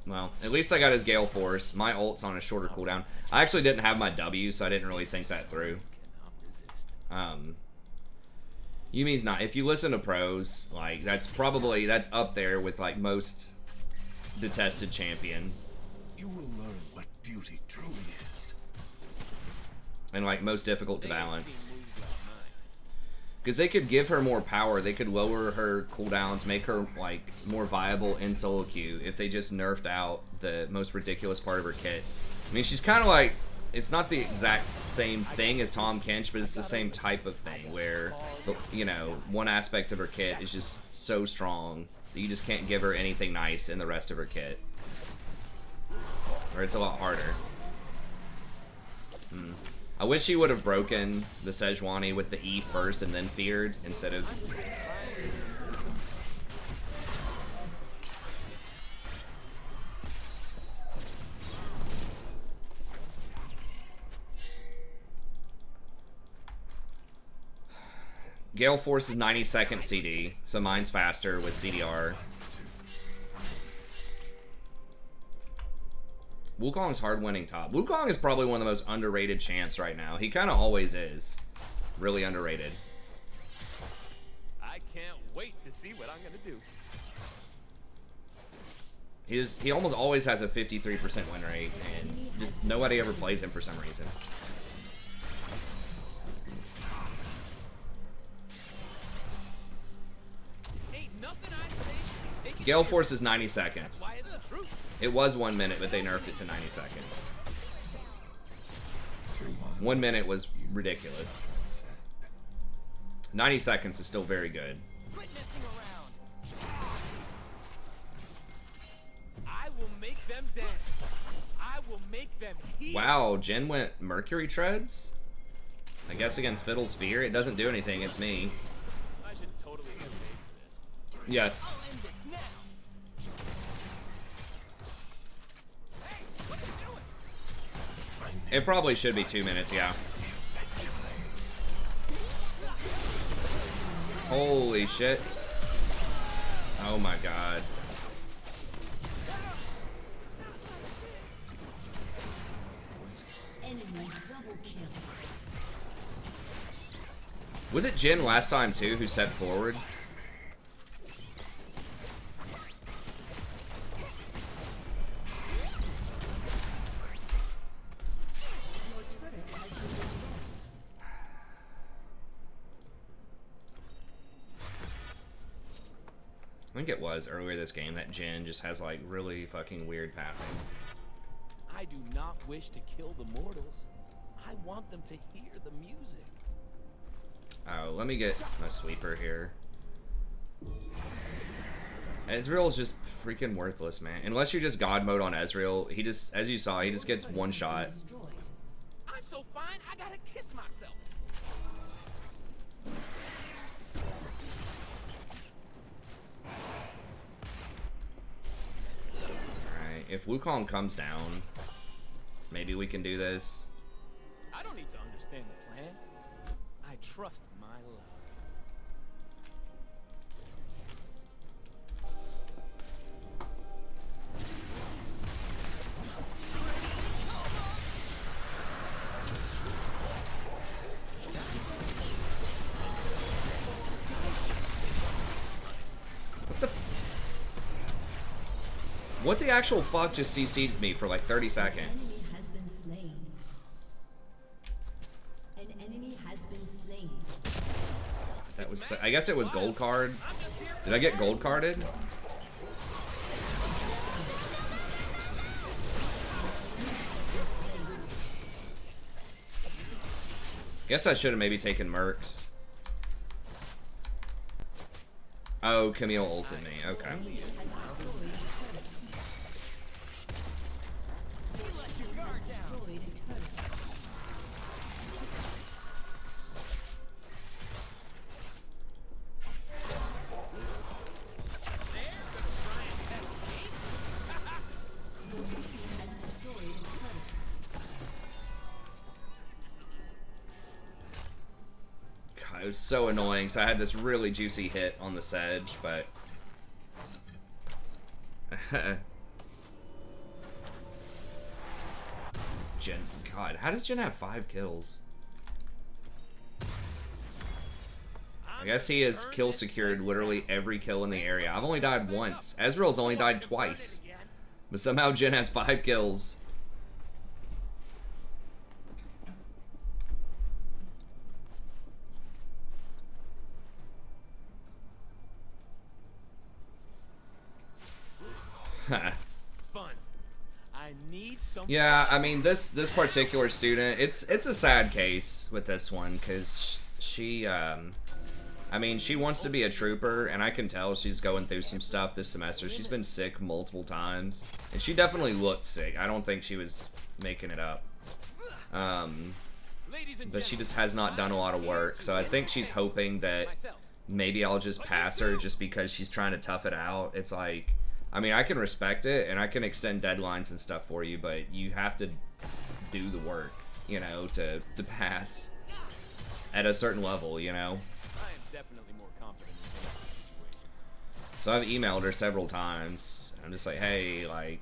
Well, at least I got his Gale Force. My ult's on a shorter cooldown. I actually didn't have my W, so I didn't really think that through. Yumi's not. If you listen to pros, like, that's up there with, like, most detested champion. You will learn what beauty truly is. And, like, most difficult to balance. Because they could give her more power. They could lower her cooldowns, make her, like, more viable in solo queue if they just nerfed out the most ridiculous part of her kit. I mean, she's kind of like... It's not the exact same thing as Tom Kench, but it's the same type of thing where, you know, one aspect of her kit is just so strong that you just can't give her anything nice in the rest of her kit. Or it's a lot harder. I wish he would have broken the Sejuani with the E first and then feared instead of... Gale Force is 90-second CD, so mine's faster with CDR. Wukong's hard winning top. Wukong is probably one of the most underrated champs right now. He kind of always is. Really underrated. I can't wait to see what I'm gonna do. He almost always has a 53% win rate, and just nobody ever plays him for some reason. Ain't nothing I say should be taken Gale seriously. Force is 90 seconds. Why it's the truth. It was 1 minute, but they nerfed it to 90 seconds. 1 minute was ridiculous. 90 seconds is still very good. Quit messing around. I will make them dance. I will make them heal. Wow, Jen went Mercury Treads? I guess against Fiddle's Fear, it doesn't do anything. It's me. I should totally get paid for this. Yes. I'll end this now. Hey, what are you doing? It probably should be 2 minutes, yeah. Holy shit. Oh my god. Enemy double kill. Was it Jin last time too who stepped forward? Your turret has been destroyed. I think it was earlier this game that Jin just has like really fucking weird pathing. I do not wish to kill the mortals. I want them to hear the music. Oh, let me get my sweeper here. Ezreal's just freaking worthless, man. Unless you're just God mode on Ezreal, he just, as you saw, he just gets one shot. Destroyed. I'm so fine, I gotta kiss myself. Alright, if Wukong comes down, maybe we can do this. I don't need to understand the plan. I trust my luck. What the actual fuck just CC'd me for like 30 seconds? Enemy has been slain. An enemy has been slain. That was, I guess it was gold card. Did I get gold carded? Guess I should have maybe taken Mercs. Oh, Camille ulted me. Okay. Destroyed a turret. Has destroyed a turret. God, it was so annoying. So I had this really juicy hit on the Sedge, but Jin, God, how does Jin have 5 kills? I guess he has kill secured literally every kill in the area. I've only died once. Ezreal's only died twice. But somehow Jin has 5 kills. Fun. I need some. Yeah, I mean this particular student, it's a sad case with this one because she I mean she wants to be a trooper and I can tell she's going through some stuff this semester. She's been sick multiple times and she definitely looked sick. I don't think she was making it up. But she just has not done a lot of work. So I think she's hoping that maybe I'll just pass her just because she's trying to tough it out. It's like, I mean, I can respect it and I can extend deadlines and stuff for you, but you have to do the work, you know, to pass at a certain level, you know. I am definitely more confident in those situations. So I've emailed her several times. I'm just like, hey, like,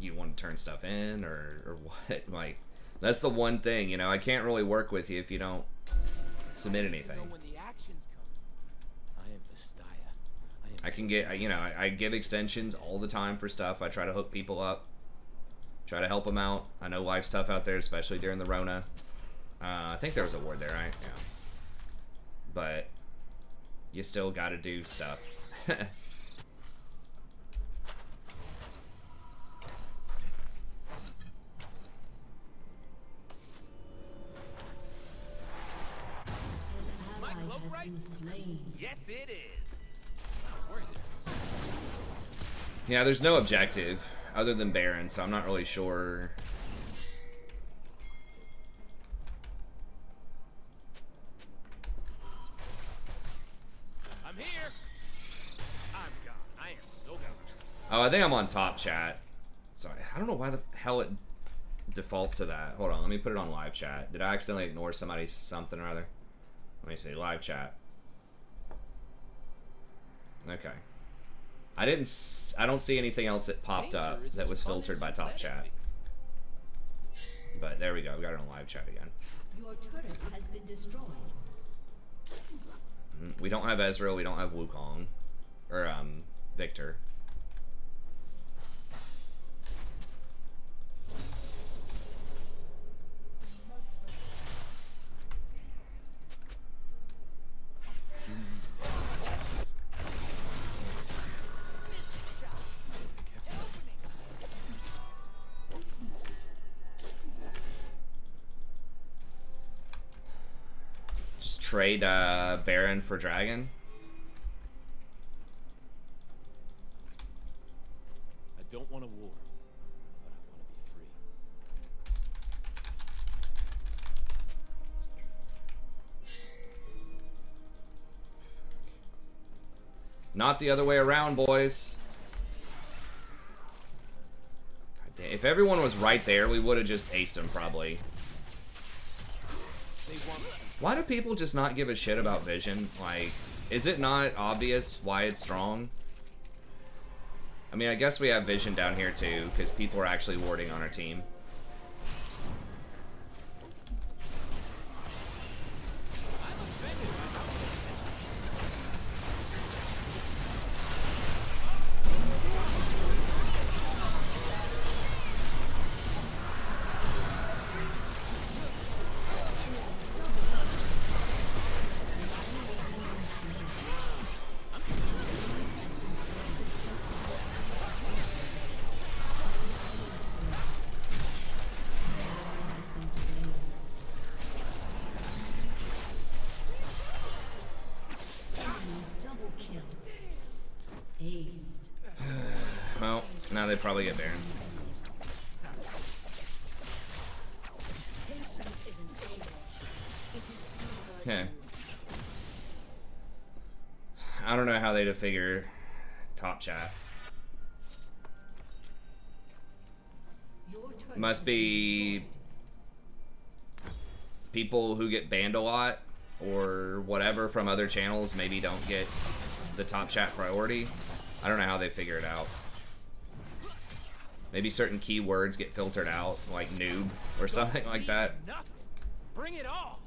you want to turn stuff in or what? Like, that's the one thing, you know, I can't really work with you if you don't submit anything. You know, when the action's coming, I am Vestaya. I can get, you know, I give extensions all the time for stuff. I try to hook people up, try to help them out. I know life's tough out there, especially during the Rona. I think there was a ward there, right? Yeah. But you still got to do stuff. An ally has been slain. Yes, it is. Where's it? Yeah, there's no objective other than Baron, so I'm not really sure. Oh, I think I'm on top chat. Sorry, I don't know why the hell it defaults to that. Hold on, let me put it on live chat. Did I accidentally ignore somebody's something or other? Let me see, live chat. Okay. I don't see anything else that popped up that was filtered by top chat. But there we go, we got it on live chat again. Your turret has been destroyed. We don't have Ezreal, we don't have Wukong. Or, Victor. Just trade, Baron for Dragon. I don't want a war, but I want to be free. Not the other way around, boys. God damn. If everyone was right there, we would have just aced them, probably. Why do people just not give a shit about vision? Like, is it not obvious why it's strong? I mean, I guess we have vision down here too, because people are actually warding on our team. Well, now they probably get Baron. Okay. I don't know how they'd figure top chat. Must be people who get banned a lot or whatever from other channels maybe don't get the top chat priority. I don't know how they figure it out. Maybe certain keywords get filtered out, like noob or something like that. Bring it all.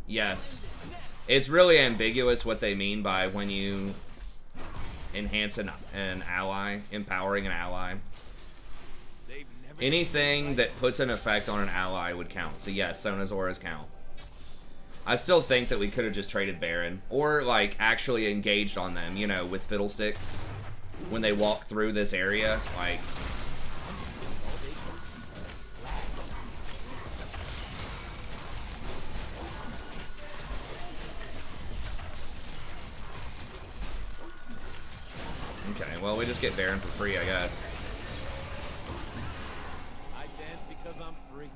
Yes. It's really ambiguous what they mean by when you enhance an ally, empowering an ally. Anything that puts an effect on an ally would count. So yes, Sona's auras count. I still think that we could have just traded Baron. Or, like, actually engaged on them, you know, with Fiddlesticks. When they walk through this area, like... Okay, well, we just get Baron for free, I guess. I dance because I'm free.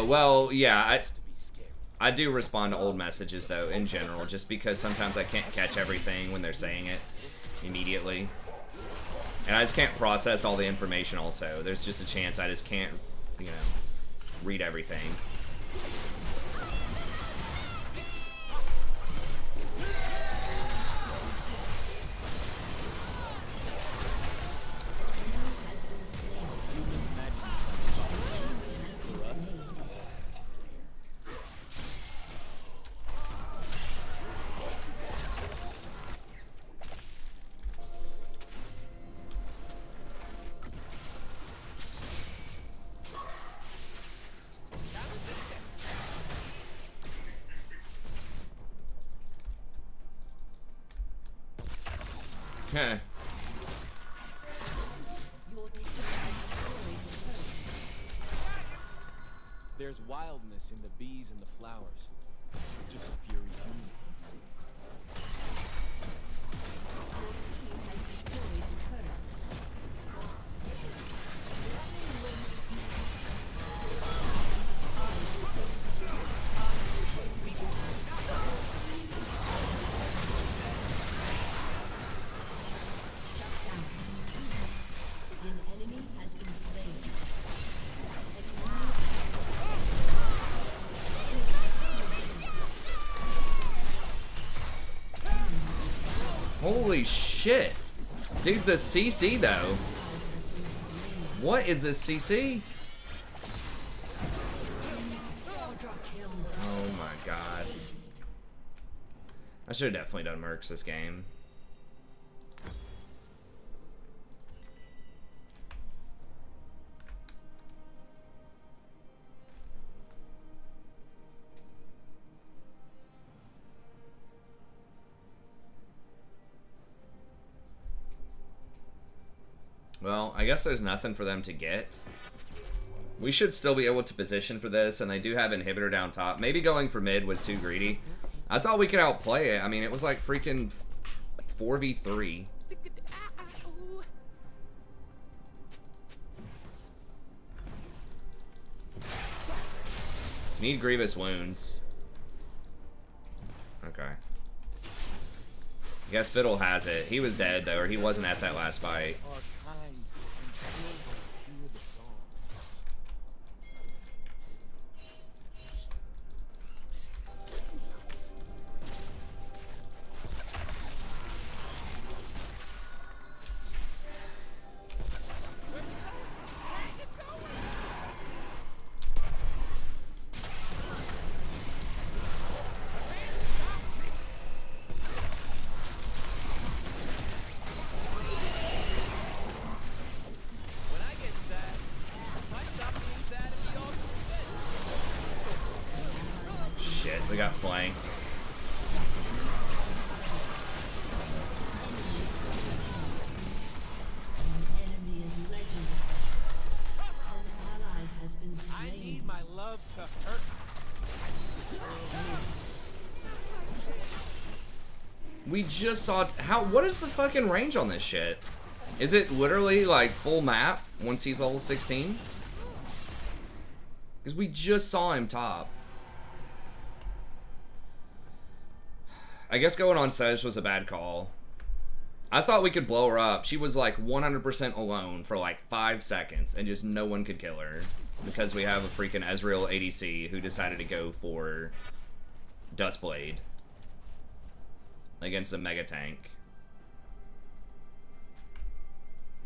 Well, yeah, I do respond to old messages, though, in general, just because sometimes I can't catch everything when they're saying it immediately. And I just can't process all the information also. There's just a chance I just can't, you know, read everything. Okay. There's wildness in the bees and the flowers. It's just a fury humans can see. Holy shit. Dude, the CC though. What is this CC? Oh my god. I should have definitely done Mercs this game. Well, I guess there's nothing for them to get. We should still be able to position for this, and they do have inhibitor down top. Maybe going for mid was too greedy. I thought we could outplay it. I mean, it was like freaking 4v3. Need grievous wounds. Okay. I guess Fiddle has it. He was dead, though, or he wasn't at that last fight. We got flanked. I need my love to hurt. We just saw what is the fucking range on this shit? Is it literally like full map once he's level 16? Because we just saw him top. I guess going on Sedge was a bad call. I thought we could blow her up. She was like 100% alone for like 5 seconds and just no one could kill her. Because we have a freaking Ezreal ADC who decided to go for Dustblade against a Mega Tank.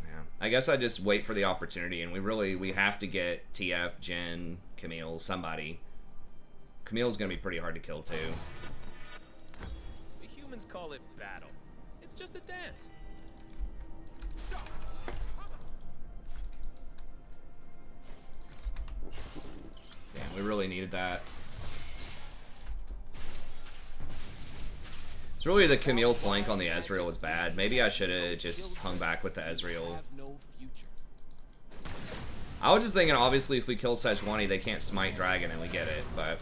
Yeah. I guess I just wait for the opportunity, and we have to get TF, Jhin, Camille, somebody. Camille's gonna be pretty hard to kill too. Humans call it battle. It's just a dance. Damn, we really needed that. It's really the Camille flank on the Ezreal was bad. Maybe I should have just hung back with the Ezreal. I was just thinking, obviously, if we kill Sejuani, they can't smite Dragon, and we get it, but...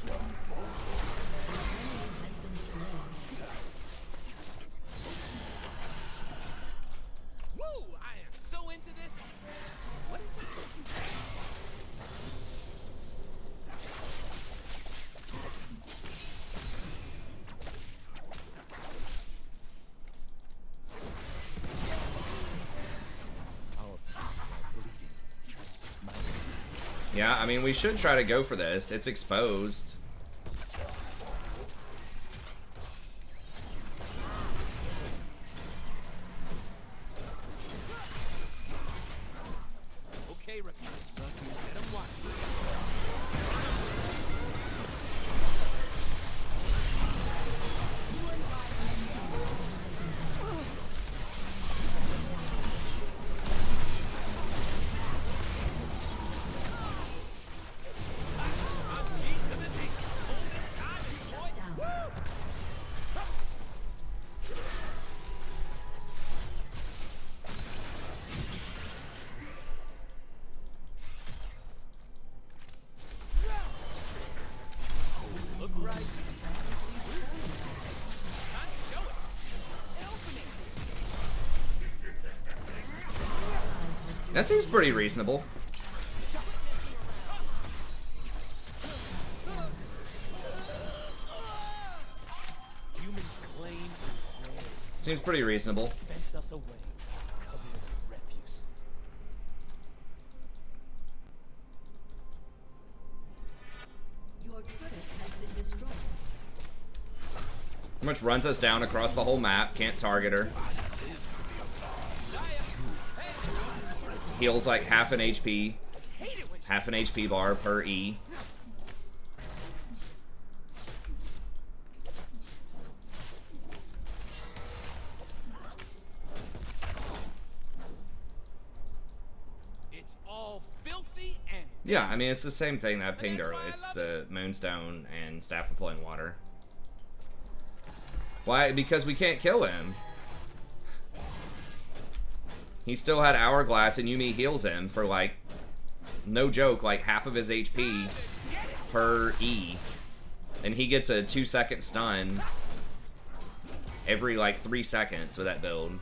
Yeah, I mean, we should try to go for this. It's exposed. Okay, Rakan. Let him watch. That seems pretty reasonable. Seems pretty reasonable. Fence us away. Cover the refuse. Your turret has been destroyed. Pretty much runs us down across the whole map. Can't target her. Heals like half an HP. Half an HP bar per E. It's all filthy and Yeah, I mean, it's the same thing that I pinged earlier. It's the Moonstone and Staff of Flowing Water. Why? Because we can't kill him. He still had Hourglass, and Yuumi heals him for, like, no joke, like half of his HP per E. And he gets a 2-second stun every, like, 3 seconds with that build.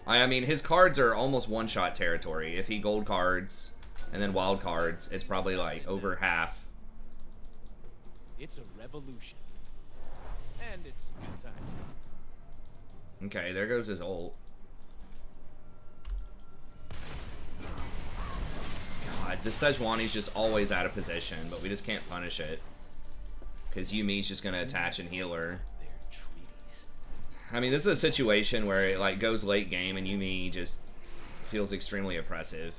I mean, his cards are almost one-shot territory. If he gold cards and then wild cards, it's probably, like, over half. it's a revolution. And it's good times. Okay, there goes his ult. God, this Sejuani's just always out of position, but we just can't punish it. Because Yumi's just going to attach and heal her. Their treaties. I mean, this is a situation where it like goes late game and Yuumi just feels extremely oppressive.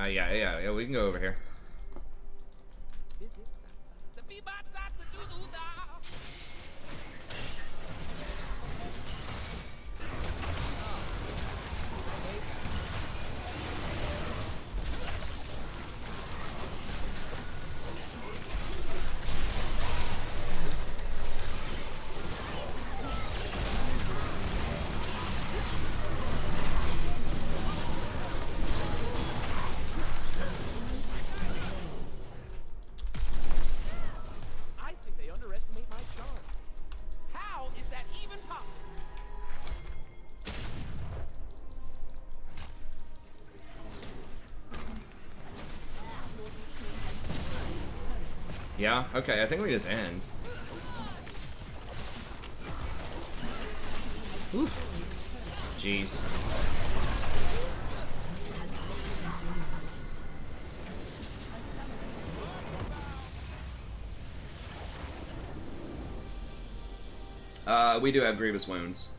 Yeah, we can go over here. I think they underestimate my charm. How is that even possible? Yeah, okay, I think we just end. Oof. Jeez. We do have grievous wounds.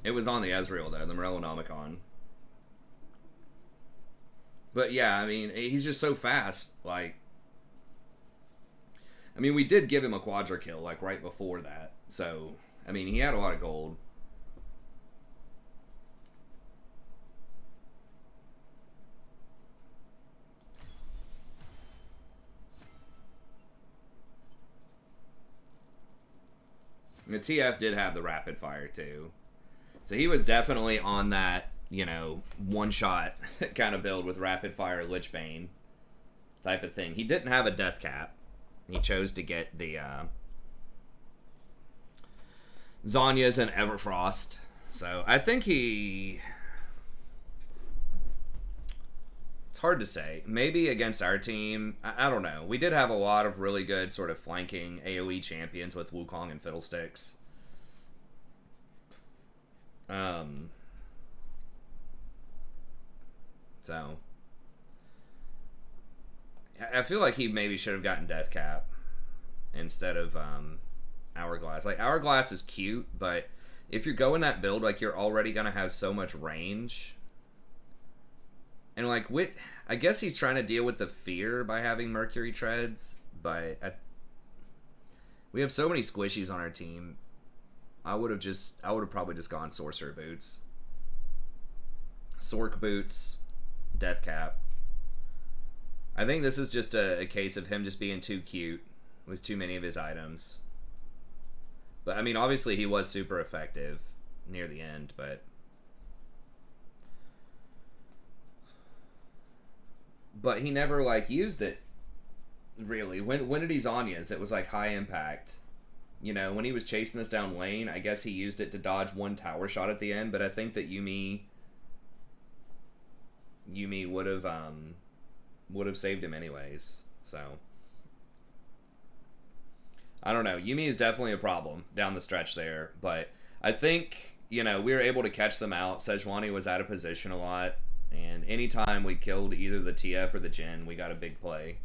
It was on the Ezreal though, the Morellonomicon. But yeah, I mean, he's just so fast, like... I mean, we did give him a quadra kill, like, right before that. So, I mean, he had a lot of gold. And the TF did have the rapid fire, too. So he was definitely on that, you know, one-shot kind of build with rapid fire Lich Bane type of thing. He didn't have a death cap. He chose to get the Zhonya's and Everfrost. So I think he... It's hard to say. Maybe against our team, I don't know. We did have a lot of really good sort of flanking AoE champions with Wukong and Fiddlesticks. So I feel like he maybe should have gotten Death Cap instead of Hourglass. Like, Hourglass is cute, but if you're going that build, like, you're already going to have so much range. And, like, I guess he's trying to deal with the fear by having Mercury Treads, but we have so many squishies on our team. I would have probably just gone Sorcerer Boots. Sork Boots, Death Cap. I think this is just a case of him just being too cute with too many of his items. But, I mean, obviously he was super effective near the end, but... But he never, like, used it, really. When did he Zhonya's that was, like, high impact? You know, when he was chasing us down lane, I guess he used it to dodge one tower shot at the end, but I think that Yuumi would have saved him anyways. So I don't know. Yumi is definitely a problem down the stretch there, but I think, you know, we were able to catch them out. Sejuani was out of position a lot, and anytime we killed either the TF or the Jhin, we got a big play.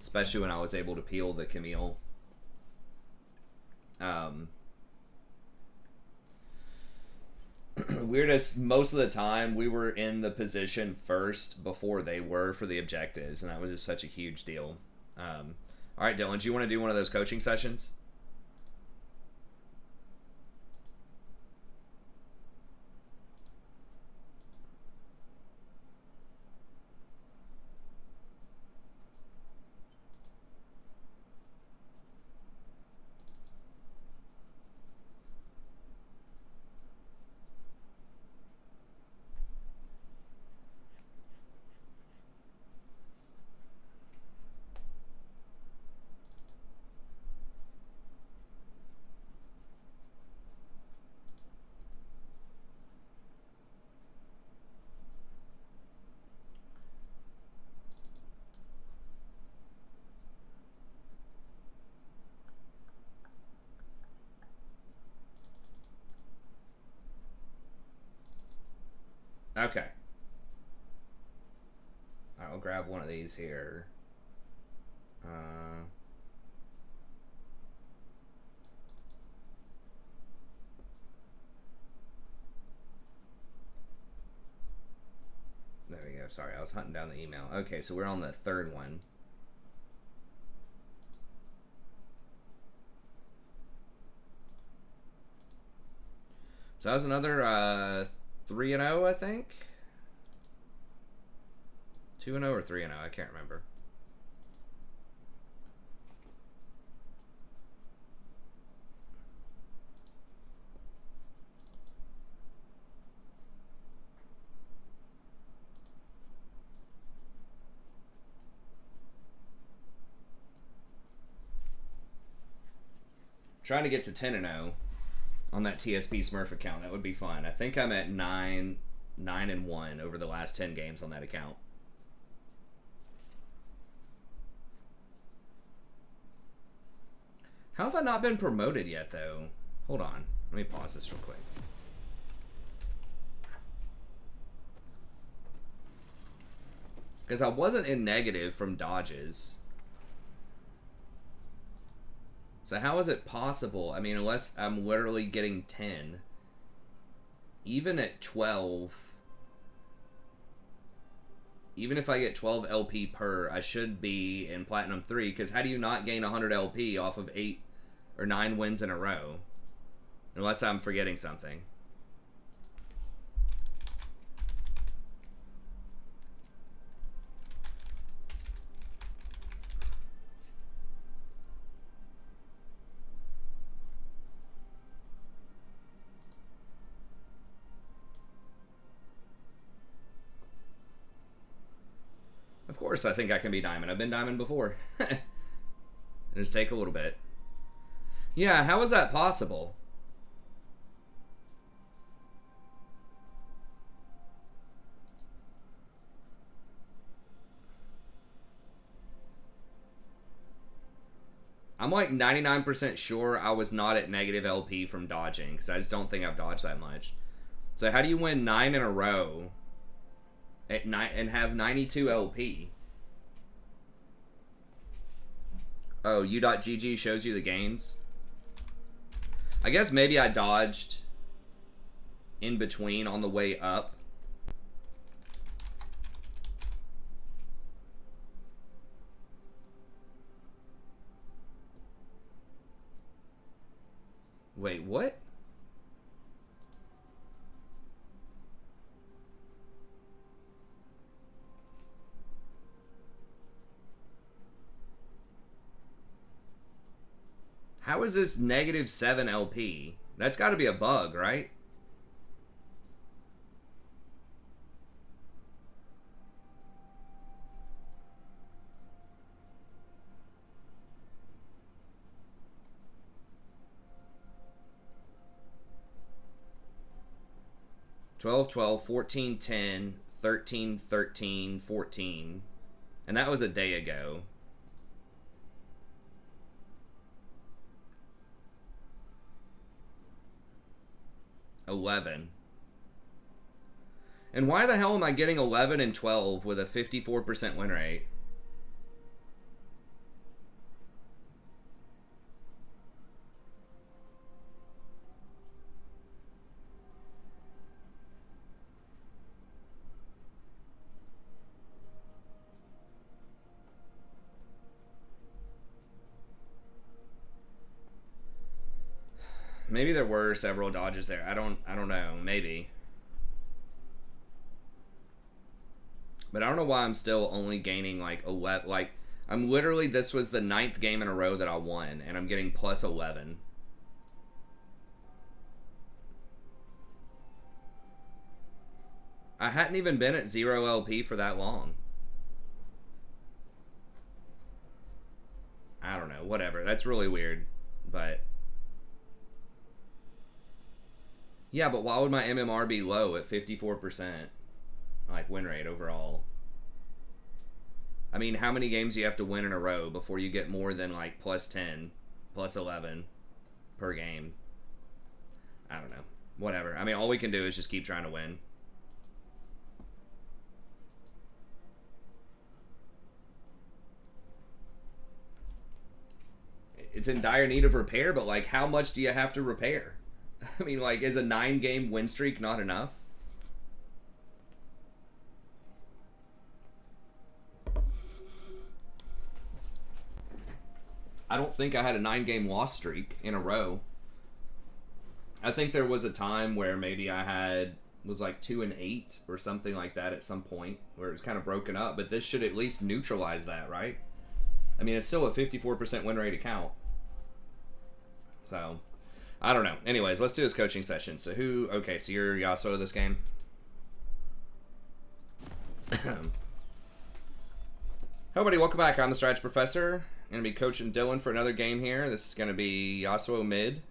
Especially when I was able to peel the Camille. Weirdest, most of the time we were in the position first before they were for the objectives, and that was just such a huge deal. Alright, Dylan, do you want to do one of those coaching sessions? Okay. Alright, I'll grab one of these here. There we go. Sorry, I was hunting down the email. Okay, so we're on the third one. So that was another 3-0, I think. 2-0 or 3-0, I can't remember. Trying to get to 10-0 on that TSP Smurf account. That would be fun. I think I'm at 9-1 over the last 10 games on that account. How have I not been promoted yet, though? Hold on. Let me pause this real quick. Because I wasn't in negative from dodges. So how is it possible? I mean, unless I'm literally getting 10. Even at 12... Even if I get 12 LP per, I should be in Platinum 3, because how do you not gain 100 LP off of 8 or 9 wins in a row? Unless I'm forgetting something. Of course I think I can be Diamond. I've been Diamond before. It'll just take a little bit. Yeah, how is that possible? I'm like 99% sure I was not at negative LP from dodging, because I just don't think I've dodged that much. So how do you win 9 in a row at and have 92 LP? Oh, u.gg shows you the gains. I guess maybe I dodged in between on the way up. Wait, what? How is this negative 7 LP? That's got to be a bug, right? Twelve, 12, 14, 10, 13, 13, 14. And that was a day ago. 11. And why the hell am I getting 11 and 12 with a 54% win rate? Maybe there were several dodges there. I don't know. Maybe. But I don't know why I'm still only gaining like 11. Like, I'm literally, this was the 9th game in a row that I won, and I'm getting plus 11. I hadn't even been at 0 LP for that long. I don't know. Whatever. That's really weird. But yeah, but why would my MMR be low at 54%? Like, win rate overall. I mean, how many games do you have to win in a row before you get more than, like, plus 10, plus 11 per game? I don't know. Whatever. I mean, all we can do is just keep trying to win. It's in dire need of repair, but, like, how much do you have to repair? I mean, like, is a 9-game win streak not enough? I don't think I had a 9-game loss streak in a row. I think there was a time where maybe I was like 2-8 or something like that at some point where it was kind of broken up, but this should at least neutralize that, right? I mean, it's still a 54% win rate account. So, I don't know. Anyways, let's do this coaching session. So okay, so you're Yasuo this game? Hey everybody, welcome back. I'm the Strategy Professor. I'm going to be coaching Dylan for another game here. This is going to be Yasuo mid.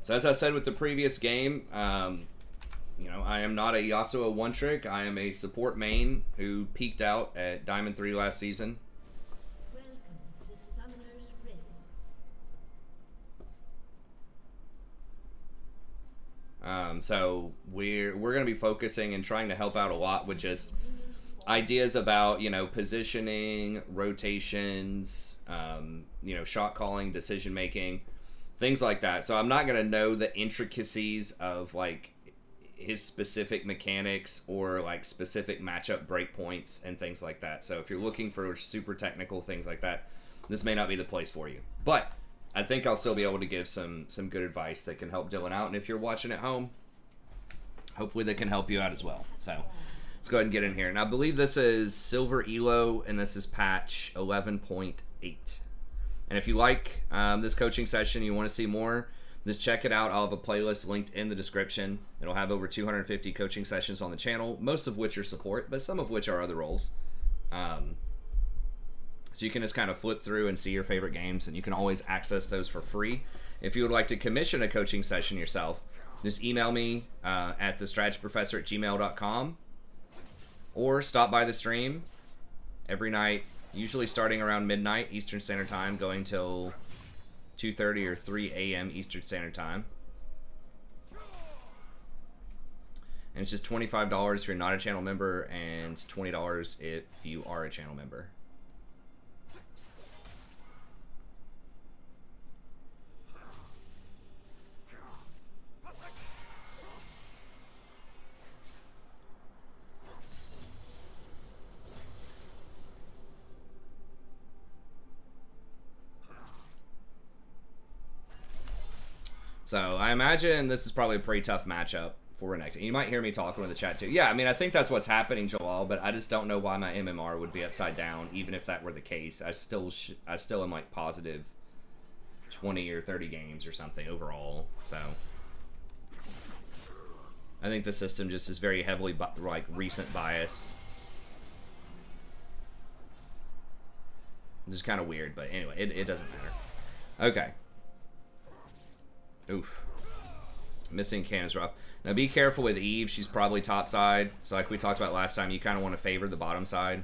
So as I said with the previous game, you know, I am not a Yasuo one-trick. I am a support main who peaked out at Diamond 3 last season. Welcome to Summoner's Rift. So we're going to be focusing and trying to help out a lot with just ideas about, you know, positioning, rotations, you know, shot calling, decision making, things like that. So I'm not going to know the intricacies of like his specific mechanics or like specific matchup breakpoints and things like that. So if you're looking for super technical things like that, this may not be the place for you. But I think I'll still be able to give some good advice that can help Dylan out. And if you're watching at home, hopefully they can help you out as well. So let's go ahead and get in here. And I believe this is Silver Elo, and this is patch 11.8. And if you like this coaching session, you want to see more, just check it out. I'll have a playlist linked in the description. It'll have over 250 coaching sessions on the channel, most of which are support, but some of which are other roles. So you can just kind of flip through and see your favorite games, and you can always access those for free. If you would like to commission a coaching session yourself, just email me at thestrategyprofessor@gmail.com. Or stop by the stream every night, usually starting around midnight Eastern Standard Time, going till 2:30 or 3 a.m. Eastern Standard Time. And it's just $25 if you're not a channel member, and $20 if you are a channel member. So I imagine this is probably a pretty tough matchup for Renekton. You might hear me talking in the chat too. Yeah, I mean, I think that's what's happening, Joel, but I just don't know why my MMR would be upside down, even if that were the case. I still am like positive 20 or 30 games or something overall. So I think the system just is very heavily like recent bias. It's just kind of weird, but anyway, it doesn't matter. Okay. Oof. Missing can is rough. Now be careful with Eve. She's probably top side. So like we talked about last time, you kind of want to favor the bottom side.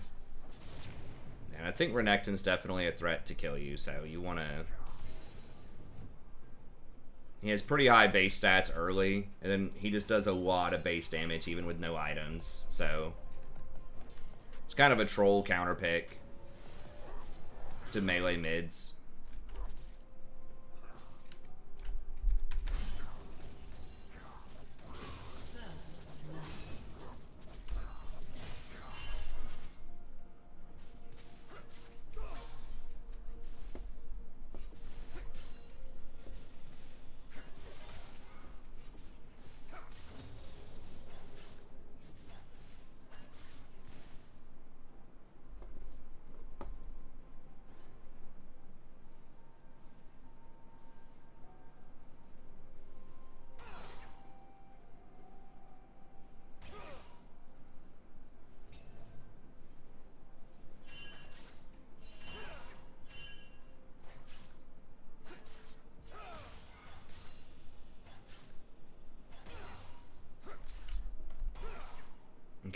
And I think Renekton's definitely a threat to kill you. So you want to... He has pretty high base stats early, and then he just does a lot of base damage even with no items. So it's kind of a troll counter pick to melee mids.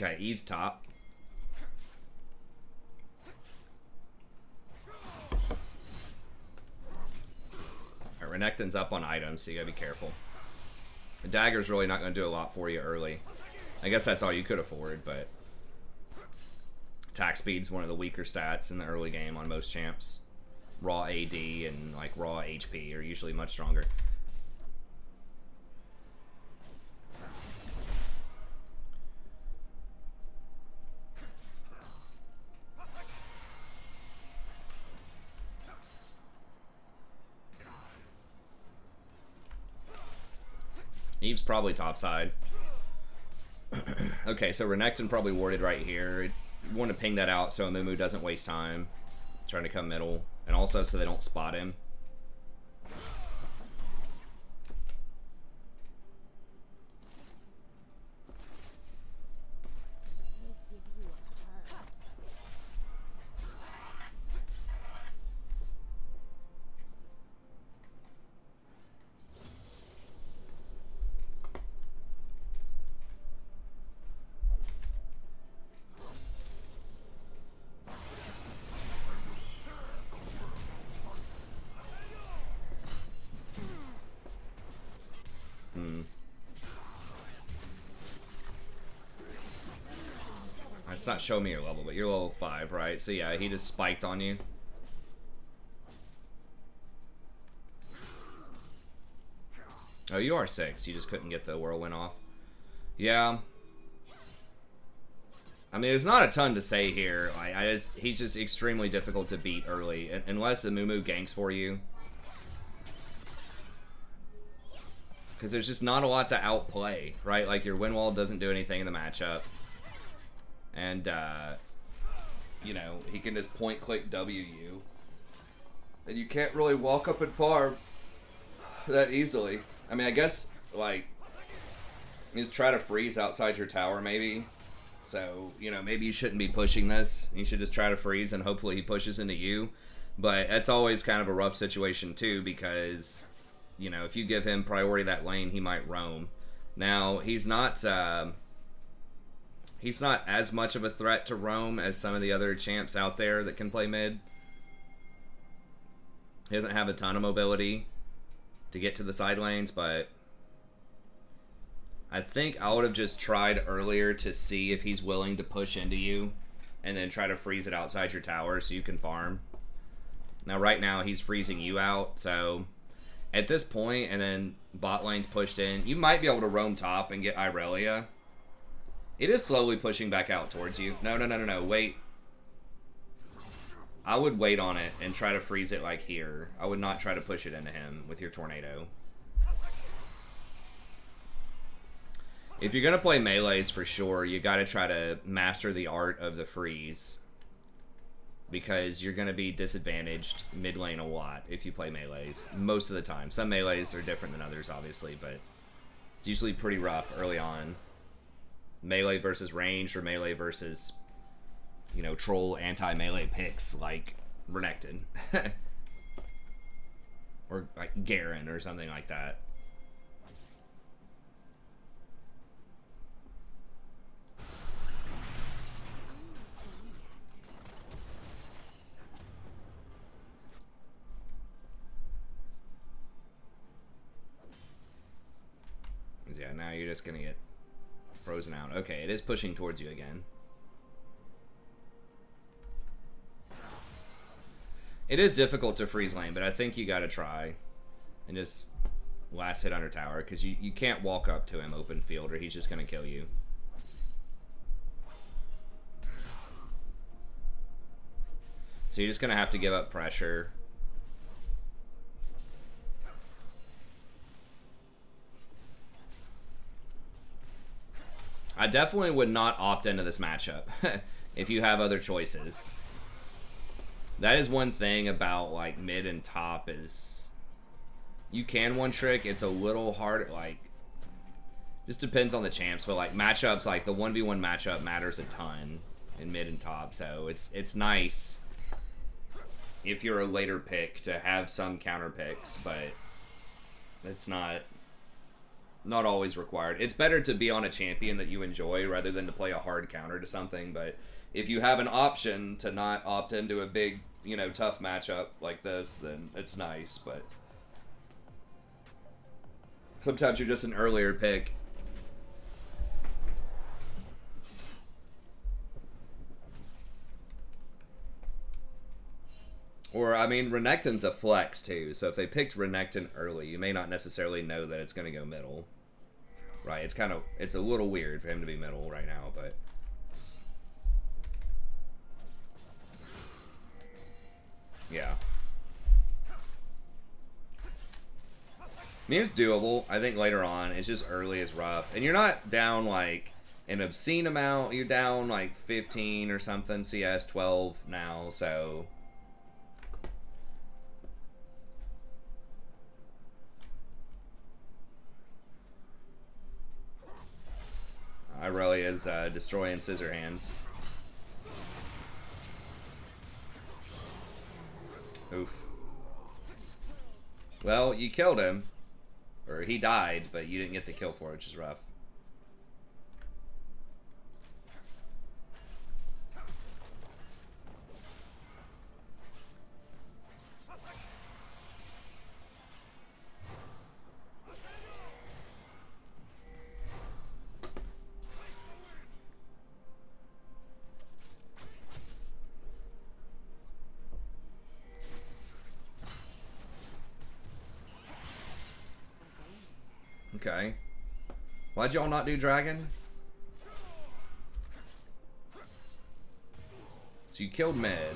Okay, Eve's top. Alright, Renekton's up on items, so you gotta be careful. The dagger's really not gonna do a lot for you early. I guess that's all you could afford, but attack speed's one of the weaker stats in the early game on most champs. Raw AD and like raw HP are usually much stronger. Eve's probably topside. Okay, so Renekton probably warded right here. You want to ping that out so Amumu doesn't waste time trying to come middle. And also so they don't spot him. It's not showing me your level, but you're level 5, right? So yeah, he just spiked on you. Oh, you are 6. You just couldn't get the whirlwind off. Yeah. I mean, there's not a ton to say here. He's just extremely difficult to beat early, unless Amumu ganks for you. Because there's just not a lot to outplay, right? Like, your win wall doesn't do anything in the matchup. And, you know, he can just point-click W you. And you can't really walk up and farm that easily. I mean, I guess, like, you just try to freeze outside your tower, maybe. So, you know, maybe you shouldn't be pushing this. You should just try to freeze, and hopefully he pushes into you. But that's always kind of a rough situation, too, because, you know, if you give him priority that lane, he might roam. Now, he's not as much of a threat to roam as some of the other champs out there that can play mid. He doesn't have a ton of mobility to get to the side lanes, but I think I would have just tried earlier to see if he's willing to push into you and then try to freeze it outside your tower so you can farm. Now, right now, he's freezing you out, so at this point, and then bot lane's pushed in, you might be able to roam top and get Irelia. It is slowly pushing back out towards you. No, wait. I would wait on it and try to freeze it like here. I would not try to push it into him with your tornado. If you're going to play melees for sure, you got to try to master the art of the freeze. Because you're going to be disadvantaged mid lane a lot if you play melees. Most of the time. Some melees are different than others, obviously, but it's usually pretty rough early on. Melee versus ranged, or melee versus, you know, troll anti-melee picks like Renekton. Or like Garen or something like that. Because, yeah, now you're just going to get frozen out. Okay, it is pushing towards you again. It is difficult to freeze lane, but I think you got to try. And just last hit under tower, because you can't walk up to him open field, or he's just going to kill you. So you're just going to have to give up pressure. I definitely would not opt into this matchup if you have other choices. That is one thing about like mid and top is you can one trick. It's a little hard, like just depends on the champs, but like matchups, like the 1v1 matchup matters a ton in mid and top. So it's nice if you're a later pick to have some counter picks, but it's not always required. It's better to be on a champion that you enjoy rather than to play a hard counter to something. But if you have an option to not opt into a big, you know, tough matchup like this, then it's nice. But sometimes you're just an earlier pick. Or, I mean, Renekton's a flex, too. So if they picked Renekton early, you may not necessarily know that it's going to go middle. Right? It's a little weird for him to be middle right now, but... yeah. I mean, it's doable. I think later on, it's just early is rough. And you're not down, like, an obscene amount. You're down, like, 15 or something. CS 12 now, so... Irelia is destroying Scissor Hands. Oof. Well, you killed him. Or he died, but you didn't get the kill for it, which is rough. Okay. Why'd y'all not do dragon? So you killed mid.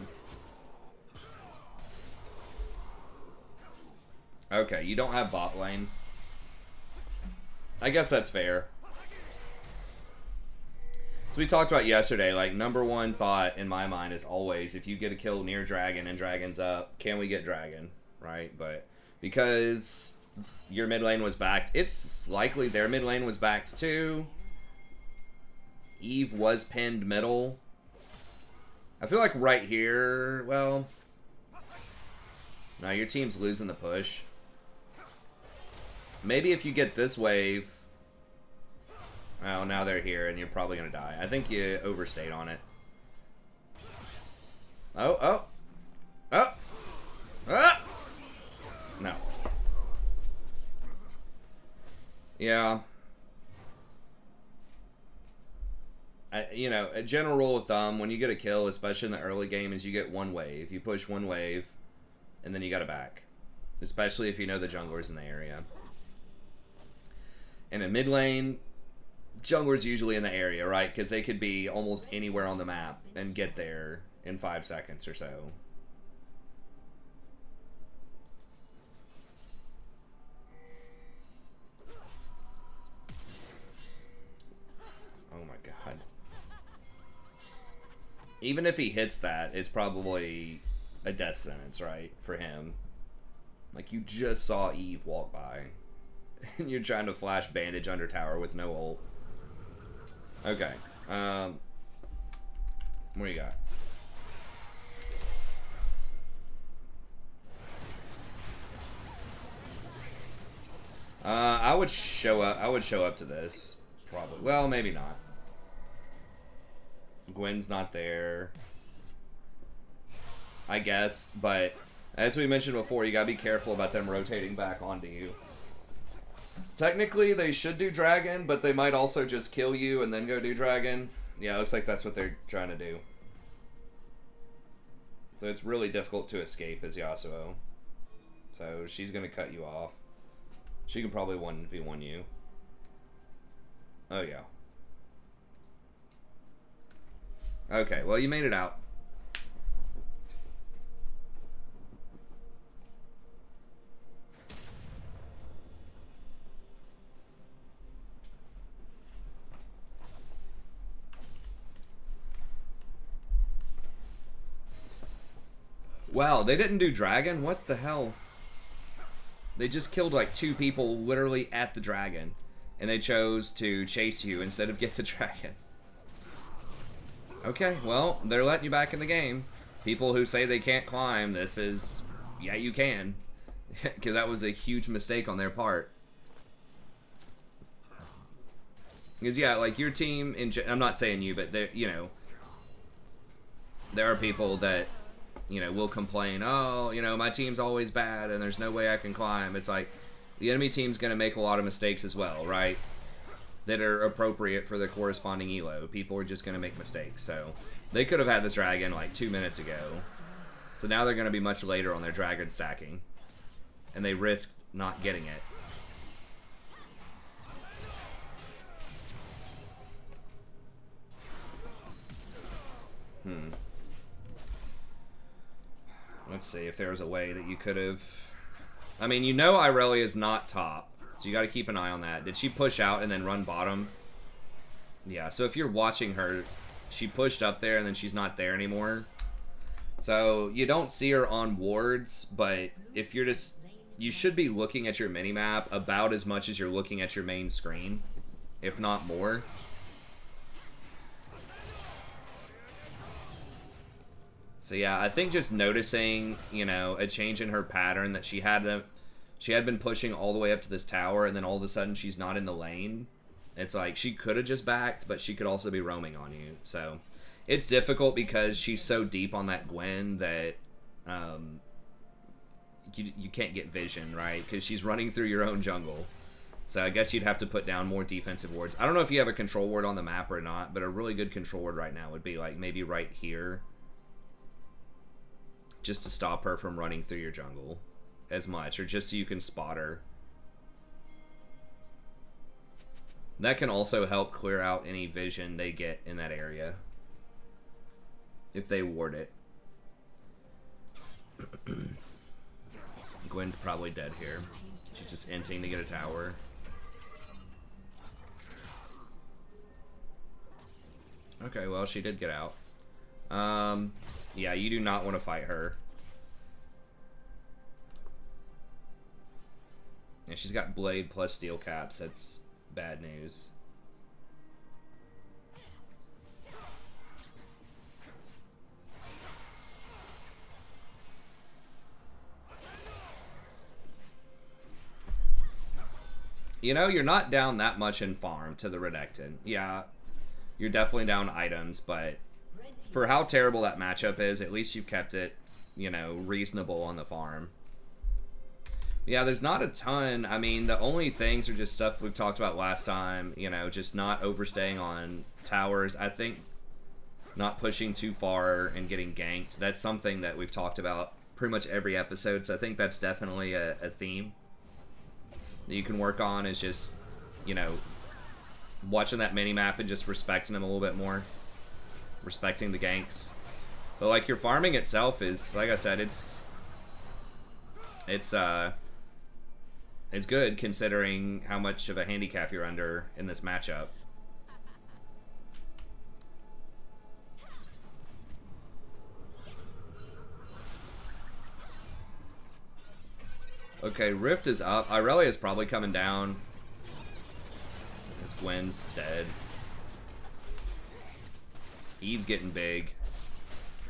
Okay, you don't have bot lane. I guess that's fair. So we talked about yesterday, like, number one thought in my mind is always, if you get a kill near dragon and dragon's up, can we get dragon? Right? But because your mid lane was backed, it's likely their mid lane was backed too. Eve was pinned middle. I feel like right here, well, now your team's losing the push. Maybe if you get this wave, well, now they're here and you're probably gonna die. I think you overstayed on it. Oh. No. Yeah. You know, a general rule of thumb, when you get a kill, especially in the early game, is you get one wave. You push one wave, and then you gotta back. Especially if you know the jungler's in the area. In a mid lane, jungler's usually in the area, right? Because they could be almost anywhere on the map and get there in 5 seconds or so. Oh my god. Even if he hits that, it's probably a death sentence, right? For him. Like, you just saw Eve walk by. And you're trying to flash bandage under tower with no ult. Okay. What do you got? I would show up to this. Probably. Well, maybe not. Gwen's not there, I guess, but as we mentioned before, you gotta be careful about them rotating back onto you. Technically, they should do dragon, but they might also just kill you and then go do dragon. Yeah, it looks like that's what they're trying to do. So it's really difficult to escape as Yasuo. So she's going to cut you off. She can probably 1v1 you. Oh, yeah. Okay, well, you made it out. Wow, they didn't do dragon? What the hell? They just killed like 2 people literally at the dragon. And they chose to chase you instead of get the dragon. Okay, well, they're letting you back in the game. People who say they can't climb, this is... Yeah, you can. Because that was a huge mistake on their part. Because, yeah, like, your team... I'm not saying you, but, you know... There are people that, you know, will complain, oh, you know, my team's always bad and there's no way I can climb. It's like, the enemy team's going to make a lot of mistakes as well, right? That are appropriate for the corresponding elo. People are just going to make mistakes. So they could have had this dragon like 2 minutes ago. So now they're going to be much later on their dragon stacking. And they risked not getting it. Let's see if there's a way that you could have... I mean, you know Irelia is not top. So you got to keep an eye on that. Did she push out and then run bottom? Yeah, so if you're watching her, she pushed up there and then she's not there anymore. So you don't see her on wards, but if you're just... You should be looking at your minimap about as much as you're looking at your main screen, if not more. So yeah, I think just noticing, you know, a change in her pattern that she had been pushing all the way up to this tower, and then all of a sudden she's not in the lane. It's like, she could have just backed, but she could also be roaming on you. So, it's difficult because she's so deep on that Gwen that you can't get vision, right? Because she's running through your own jungle. So I guess you'd have to put down more defensive wards. I don't know if you have a control ward on the map or not, but a really good control ward right now would be like maybe right here. Just to stop her from running through your jungle as much, or just so you can spot her. That can also help clear out any vision they get in that area if they ward it. Gwen's probably dead here. She's just inting to get a tower. Okay, well, she did get out. Yeah, you do not want to fight her. And she's got blade plus steel caps. That's bad news. You know, you're not down that much in farm to the Renekton. Yeah, you're definitely down items, but for how terrible that matchup is, at least you've kept it, you know, reasonable on the farm. Yeah, there's not a ton. I mean, the only things are just stuff we've talked about last time, you know, just not overstaying on towers. I think not pushing too far and getting ganked. That's something that we've talked about pretty much every episode, so I think that's definitely a theme that you can work on, is just, you know, watching that mini-map and just respecting them a little bit more. Respecting the ganks. But, like, your farming itself is, like I said, it's good considering how much of a handicap you're under in this matchup. Okay, Rift is up. Irelia is probably coming down. This Gwen's dead. Eve's getting big.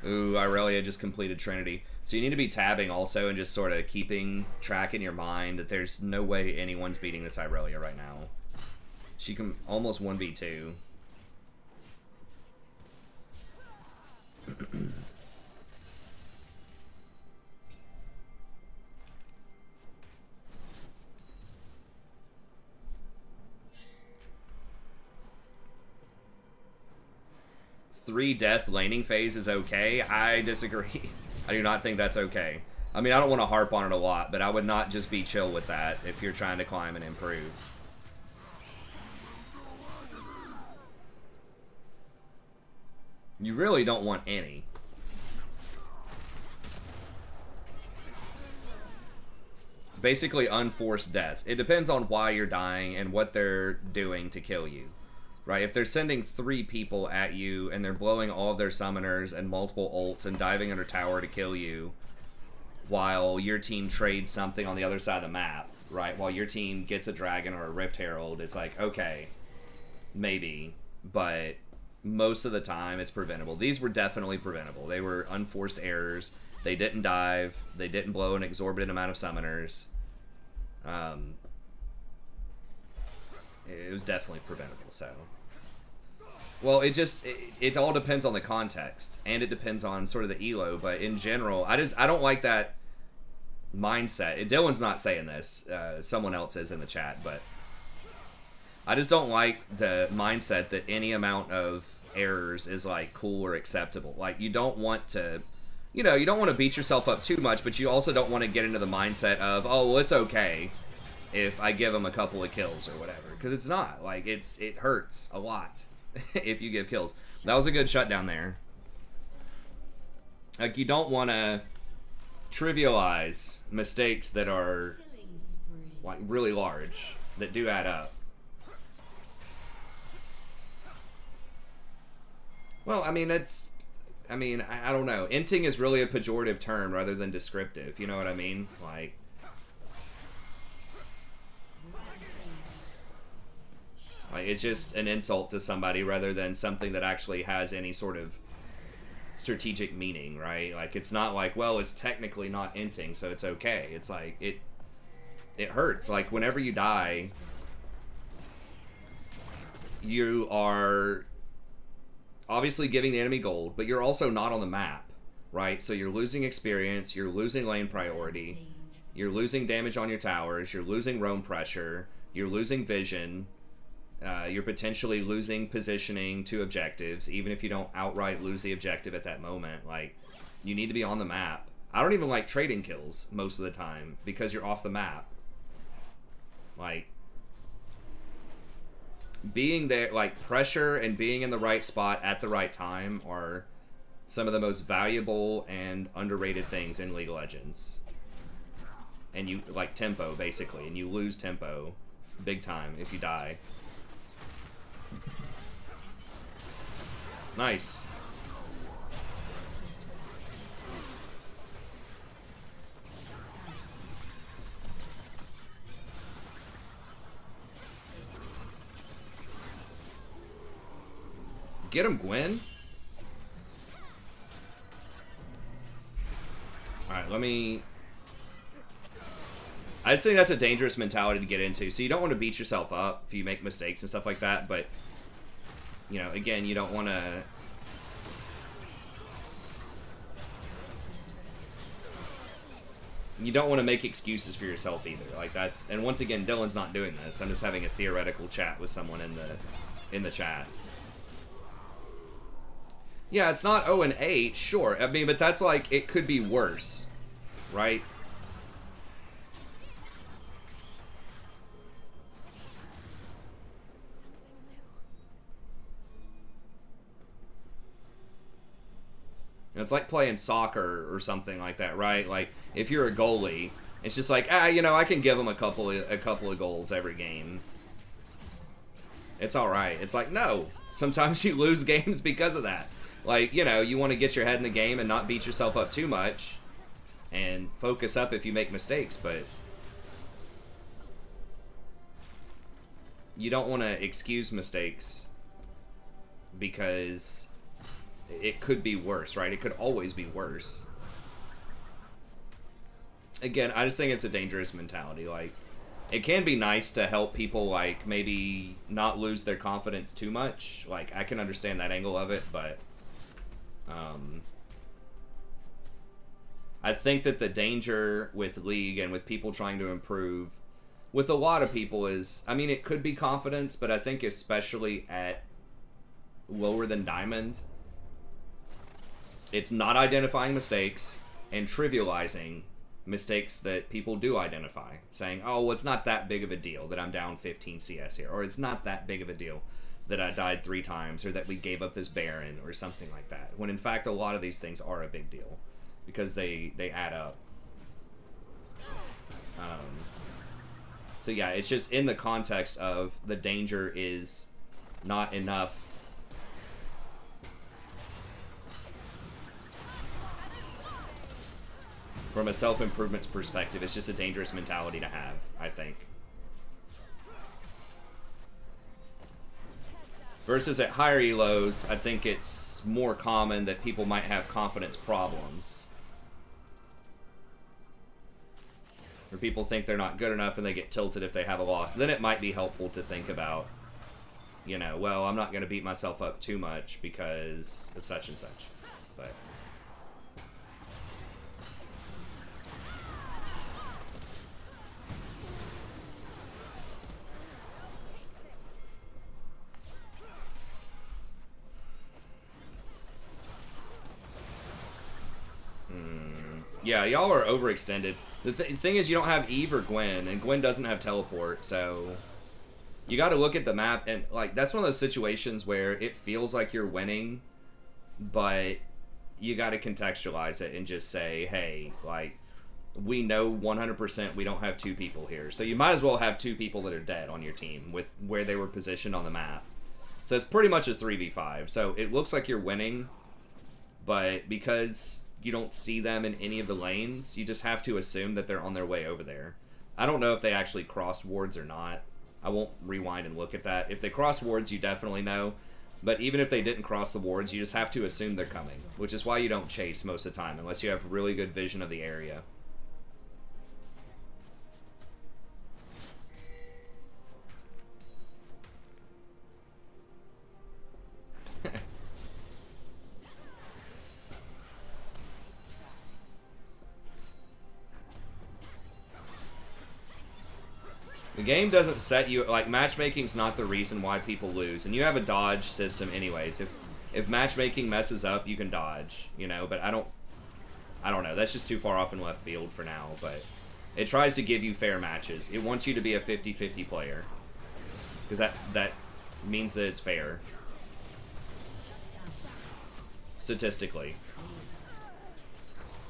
Ooh, Irelia just completed Trinity. So you need to be tabbing also and just sort of keeping track in your mind that there's no way anyone's beating this Irelia right now. She can almost 1v2. 3 death laning phase is okay, I disagree. I do not think that's okay. I mean, I don't want to harp on it a lot, but I would not just be chill with that if you're trying to climb and improve. You really don't want any. Basically unforced deaths. It depends on why you're dying and what they're doing to kill you. Right? If they're sending 3 people at you and they're blowing all of their summoners and multiple ults and diving under tower to kill you while your team trades something on the other side of the map, right? While your team gets a dragon or a Rift Herald, it's like, okay, maybe, but most of the time it's preventable. These were definitely preventable. They were unforced errors. They didn't dive. They didn't blow an exorbitant amount of summoners. It was definitely preventable, so. Well, it all depends on the context, and it depends on sort of the elo, but in general, I don't like that mindset. Dylan's not saying this, someone else is in the chat, but I just don't like the mindset that any amount of errors is, like, cool or acceptable. Like, you don't want to, you know, you don't want to beat yourself up too much, but you also don't want to get into the mindset of, oh, well, it's okay if I give them a couple of kills or whatever, because it's not. Like, it hurts a lot if you give kills. That was a good shutdown there. Like, you don't want to trivialize mistakes that are, like, really large, that do add up. Well, I mean, I don't know. Inting is really a pejorative term rather than descriptive. You know what I mean? Like, it's just an insult to somebody rather than something that actually has any sort of strategic meaning, right? Like, it's not like, well, it's technically not inting, so it's okay. It's like, it hurts. Like, whenever you die, you are obviously giving the enemy gold, but you're also not on the map, right? So you're losing experience, you're losing lane priority, you're losing damage on your towers, you're losing roam pressure, you're losing vision, you're potentially losing positioning to objectives, even if you don't outright lose the objective at that moment. Like, you need to be on the map. I don't even like trading kills most of the time because you're off the map. Like, being there, like, pressure and being in the right spot at the right time are some of the most valuable and underrated things in League of Legends. And you, like, tempo, basically, and you lose tempo big time if you die. Nice. Get him, Gwen. Alright, let me... I just think that's a dangerous mentality to get into. So you don't want to beat yourself up if you make mistakes and stuff like that, but, you know, again, you don't want to... You don't want to make excuses for yourself either. Like, that's... And once again, Dylan's not doing this. I'm just having a theoretical chat with someone in the chat. Yeah, it's not 0-8, sure. I mean, but that's like, it could be worse, right? It's like playing soccer or something like that, right? Like, if you're a goalie, it's just like, you know, I can give them a couple of goals every game. It's all right. It's like, no. Sometimes you lose games because of that. Like, you know, you want to get your head in the game and not beat yourself up too much and focus up if you make mistakes, but you don't want to excuse mistakes because it could be worse, right? It could always be worse. Again, I just think it's a dangerous mentality. Like, it can be nice to help people, like, maybe not lose their confidence too much. Like, I can understand that angle of it, but I think that the danger with League and with people trying to improve with a lot of people is, I mean, it could be confidence, but I think especially at lower than Diamond, It's not identifying mistakes and trivializing mistakes that people do identify, saying, oh, well, it's not that big of a deal that I'm down 15 CS here, or it's not that big of a deal that I died 3 times, or that we gave up this Baron, or something like that, when in fact a lot of these things are a big deal because they add up. So yeah, it's just in the context of the danger is not enough. From a self-improvement perspective, it's just a dangerous mentality to have, I think. Versus at higher elos, I think it's more common that people might have confidence problems. Or people think they're not good enough and they get tilted if they have a loss. Then it might be helpful to think about, you know, well, I'm not going to beat myself up too much because of such and such. But... yeah, y'all are overextended. The thing is, you don't have Eve or Gwen, and Gwen doesn't have teleport, so you got to look at the map, and like that's one of those situations where it feels like you're winning, but you got to contextualize it and just say, hey, like, we know 100% we don't have 2 people here, so you might as well have 2 people that are dead on your team with where they were positioned on the map. So it's pretty much a 3v5. So it looks like you're winning, but because you don't see them in any of the lanes, you just have to assume that they're on their way over there. I don't know if they actually crossed wards or not. I won't rewind and look at that. If they cross wards, you definitely know. But even if they didn't cross the wards, you just have to assume they're coming, which is why you don't chase most of the time, unless you have really good vision of the area. The game doesn't set you, like, matchmaking's not the reason why people lose, and you have a dodge system anyways. If matchmaking messes up, you can dodge, you know, but I don't know, that's just too far off in left field for now, but it tries to give you fair matches. It wants you to be a 50-50 player, because that means that it's fair. Statistically.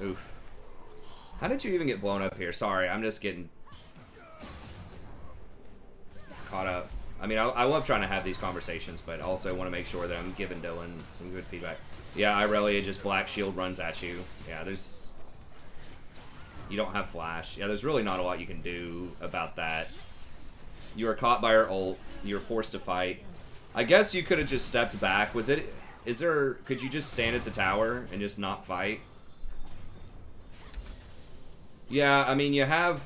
Oof. How did you even get blown up here? Sorry, I'm just getting caught up. I mean, I love trying to have these conversations, but also want to make sure that I'm giving Dylan some good feedback. Yeah, Irelia just Black Shield runs at you. Yeah, you don't have flash. Yeah, there's really not a lot you can do about that. You were caught by her ult. You were forced to fight. I guess you could have just stepped back. Could you just stand at the tower and just not fight? Yeah, I mean, you have,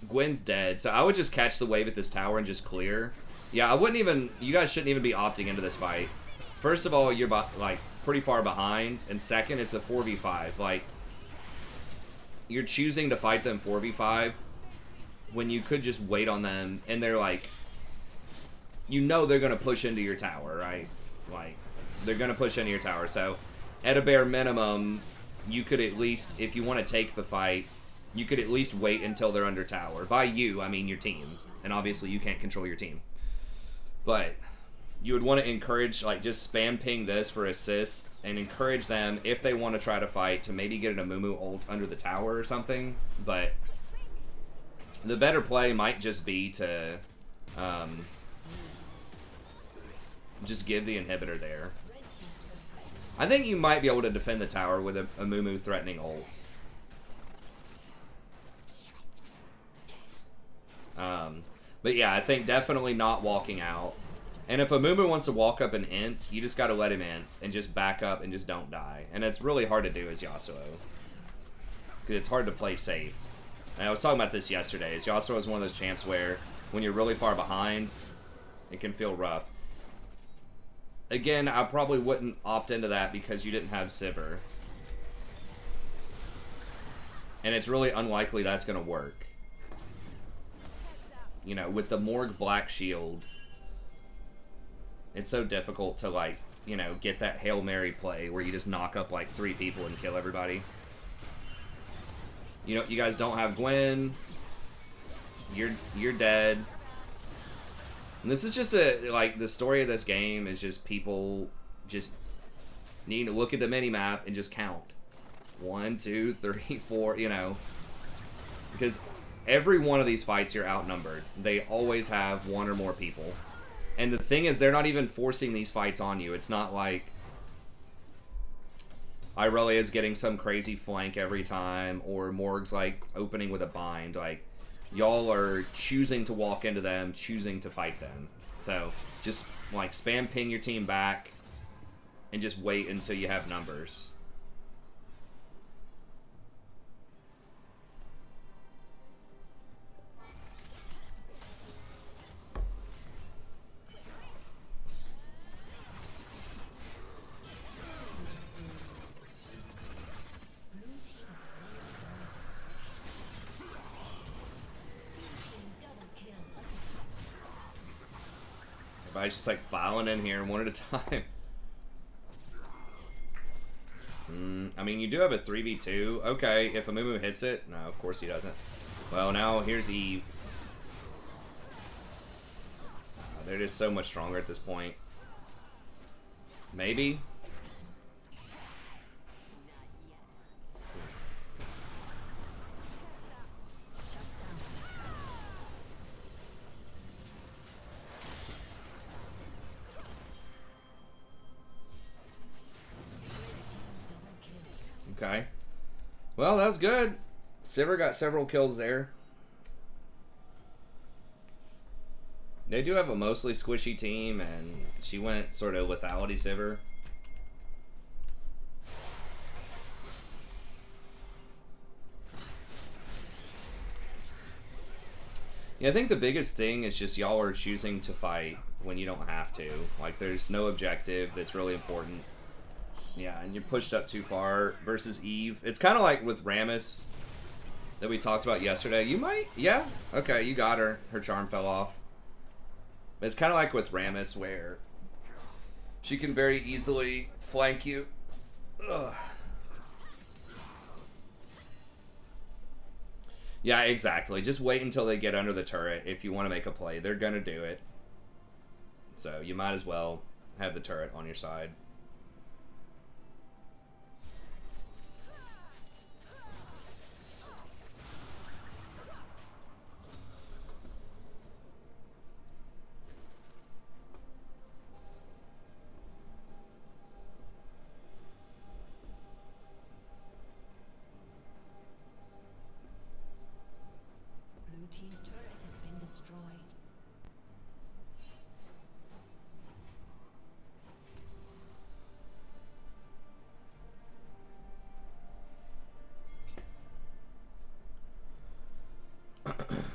Gwen's dead, so I would just catch the wave at this tower and just clear. Yeah, you guys shouldn't even be opting into this fight. First of all, you're, like, pretty far behind, and second, it's a 4v5. Like, you're choosing to fight them 4v5 when you could just wait on them, and they're like, you know they're gonna push into your tower, right? Like, they're gonna push into your tower, so at a bare minimum, you could at least, if you want to take the fight, you could at least wait until they're under tower. By you, I mean your team. And obviously you can't control your team. But you would want to encourage, like, just spam ping this for assists and encourage them, if they want to try to fight, to maybe get an Amumu ult under the tower or something. But the better play might just be to just give the inhibitor there. I think you might be able to defend the tower with a Amumu threatening ult. But yeah, I think definitely not walking out. And if Amumu wants to walk up and int, you just gotta let him int and just back up and just don't die. And it's really hard to do as Yasuo, because it's hard to play safe. And I was talking about this yesterday. Yasuo is one of those champs where when you're really far behind, it can feel rough. Again, I probably wouldn't opt into that because you didn't have Sivir. And it's really unlikely that's gonna work. You know, with the Morg Black Shield, it's so difficult to, like, you know, get that Hail Mary play where you just knock up like 3 people and kill everybody. You know, you guys don't have Gwen. You're dead. And this is just like, the story of this game is just people just need to look at the mini-map and just count. 1, 2, 3, 4, you know. Because every one of these fights you're outnumbered. They always have 1 or more people. And the thing is, they're not even forcing these fights on you. It's not like Irelia is getting some crazy flank every time, or Morg's like opening with a bind. Like, y'all are choosing to walk into them, choosing to fight them. So just like spam ping your team back and just wait until you have numbers. Everybody's just like filing in here one at a time. I mean, you do have a 3v2. Okay, if a Mumu hits it. No, of course he doesn't. Well, now here's Eve. They're just so much stronger at this point. Maybe. Okay. Well, that was good. Sivir got several kills there. They do have a mostly squishy team, and she went sort of lethality Sivir. Yeah, I think the biggest thing is just y'all are choosing to fight when you don't have to. Like, there's no objective that's really important. Yeah, and you're pushed up too far versus Eve. It's kind of like with Rammus that we talked about yesterday. You might, yeah, okay, you got her. Her charm fell off. It's kind of like with Rammus where she can very easily flank you. Ugh. Yeah, exactly. Just wait until they get under the turret if you want to make a play. They're going to do it. So you might as well have the turret on your side.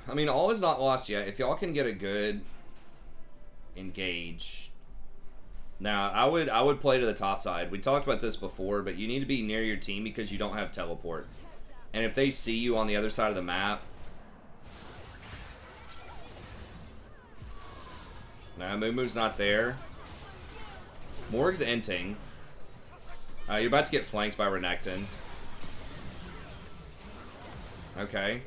I mean, all is not lost yet. If y'all can get a good engage. Now, I would play to the top side. We talked about this before, but you need to be near your team because you don't have teleport. And if they see you on the other side of the map... Nah, Mumu's not there. Morg's inting. You're about to get flanked by Renekton. Okay.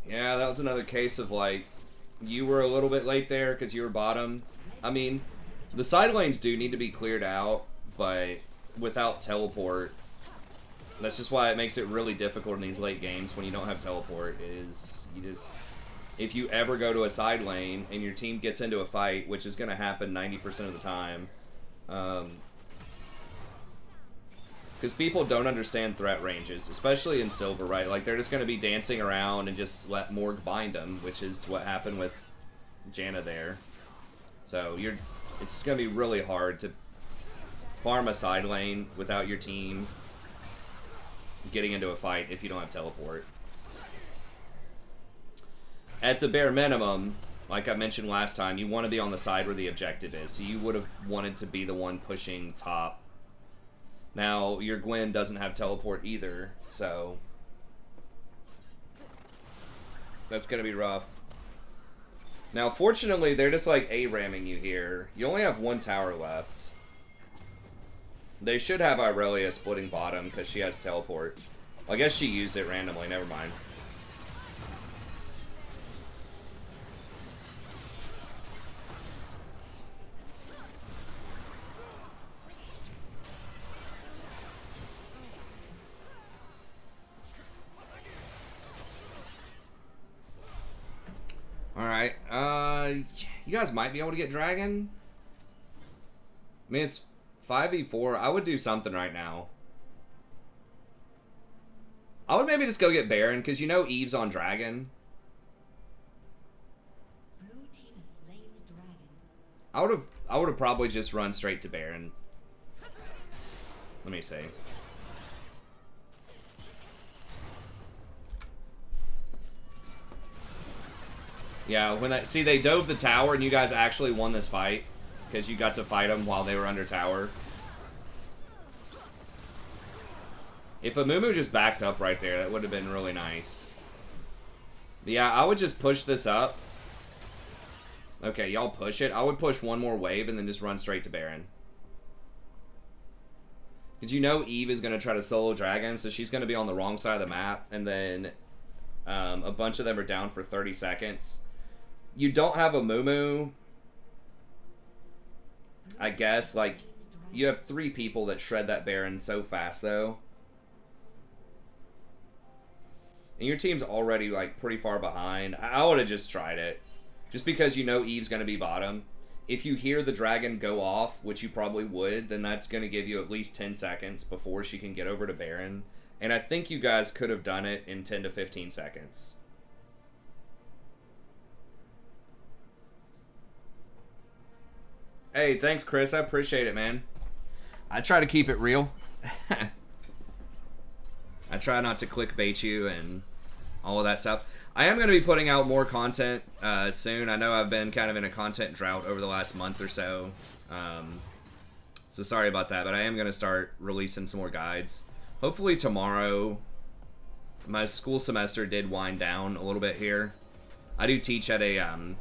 Yeah, that was another case of, like, you were a little bit late there because you were bottom. I mean, the side lanes do need to be cleared out, but without teleport, that's just why it makes it really difficult in these late games when you don't have teleport, is you just... If you ever go to a side lane and your team gets into a fight, which is going to happen 90% of the time, because people don't understand threat ranges, especially in Silver, right? Like, they're just going to be dancing around and just let Morg bind them, which is what happened with Janna there. So, it's going to be really hard to farm a side lane without your team getting into a fight if you don't have teleport. At the bare minimum, like I mentioned last time, you want to be on the side where the objective is. So you would have wanted to be the one pushing top. Now, your Gwen doesn't have teleport either, so that's going to be rough. Now, fortunately, they're just like A-ramming you here. You only have one tower left. They should have Irelia splitting bottom because she has teleport. Well, I guess she used it randomly, never mind. Alright, you guys might be able to get Dragon. I mean, it's 5v4. I would do something right now. I would maybe just go get Baron, because you know Eve's on Dragon. Blue team has slain the dragon. I would have probably just run straight to Baron. Let me see. Yeah, when they dove the tower and you guys actually won this fight because you got to fight them while they were under tower. If Amumu just backed up right there, that would have been really nice. But yeah, I would just push this up. Okay, y'all push it. I would push one more wave and then just run straight to Baron. Because you know Eve is going to try to solo Dragon, so she's going to be on the wrong side of the map, and then a bunch of them are down for 30 seconds. You don't have a Mumu. I guess, like, you have 3 people that shred that Baron so fast, though. And your team's already, like, pretty far behind. I would have just tried it. Just because you know Eve's going to be bottom. If you hear the Dragon go off, which you probably would, then that's going to give you at least 10 seconds before she can get over to Baron. And I think you guys could have done it in 10 to 15 seconds. Hey, thanks, Chris. I appreciate it, man. I try to keep it real. I try not to clickbait you and all of that stuff. I am going to be putting out more content soon. I know I've been kind of in a content drought over the last month or so. So sorry about that, but I am going to start releasing some more guides. Hopefully tomorrow. My school semester did wind down a little bit here. I do teach at an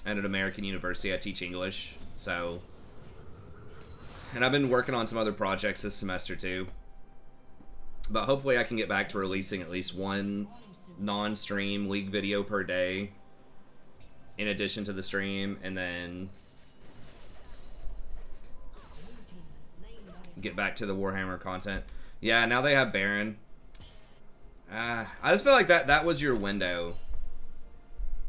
American university. I teach English. So, and I've been working on some other projects this semester too. But hopefully I can get back to releasing at least one non-stream League video per day in addition to the stream, and then get back to the Warhammer content. Yeah, now they have Baron. I just feel like that was your window.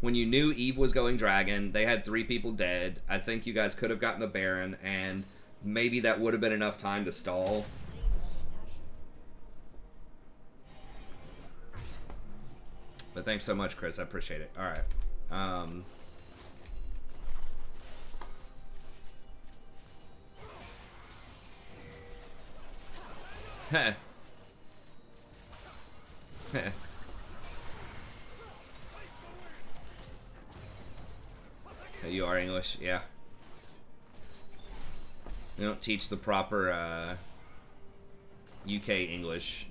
When you knew Eve was going Dragon, they had 3 people dead. I think you guys could have gotten the Baron, and maybe that would have been enough time to stall. But thanks so much, Chris. I appreciate it. All right. Heh. Heh. You are English, yeah. They don't teach the proper UK English,